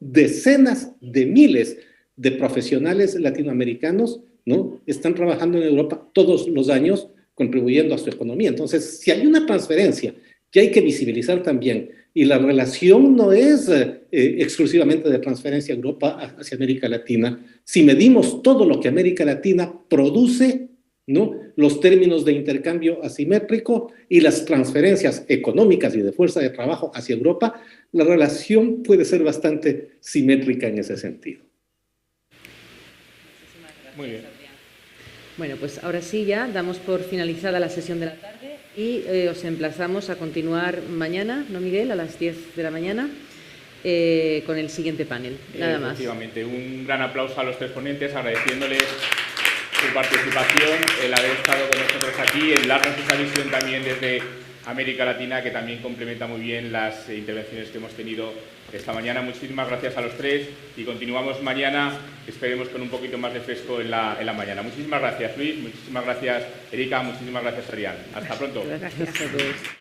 decenas de miles de profesionales latinoamericanos, ¿no?, están trabajando en Europa todos los años contribuyendo a su economía. Entonces, si hay una transferencia que hay que visibilizar también, y la relación no es exclusivamente de transferencia a Europa hacia América Latina, si medimos todo lo que América Latina produce, ¿no?, los términos de intercambio asimétrico y las transferencias económicas y de fuerza de trabajo hacia Europa, la relación puede ser bastante simétrica en ese sentido. Muy bien. Bueno, pues ahora sí ya damos por finalizada la sesión de la tarde y os emplazamos a continuar mañana, ¿no, Miguel?, a las 10 de la mañana con el siguiente panel. Nada más. Efectivamente, un gran aplauso a los tres ponentes, agradeciéndoles su participación, el haber estado con nosotros aquí, el darnos esa visión también desde América Latina, que también complementa muy bien las intervenciones que hemos tenido esta mañana. Muchísimas gracias a los tres y continuamos mañana, esperemos con un poquito más de fresco en la mañana. Muchísimas gracias, Luis, muchísimas gracias, Erika, muchísimas gracias, Adrián. Hasta pronto. Gracias a todos.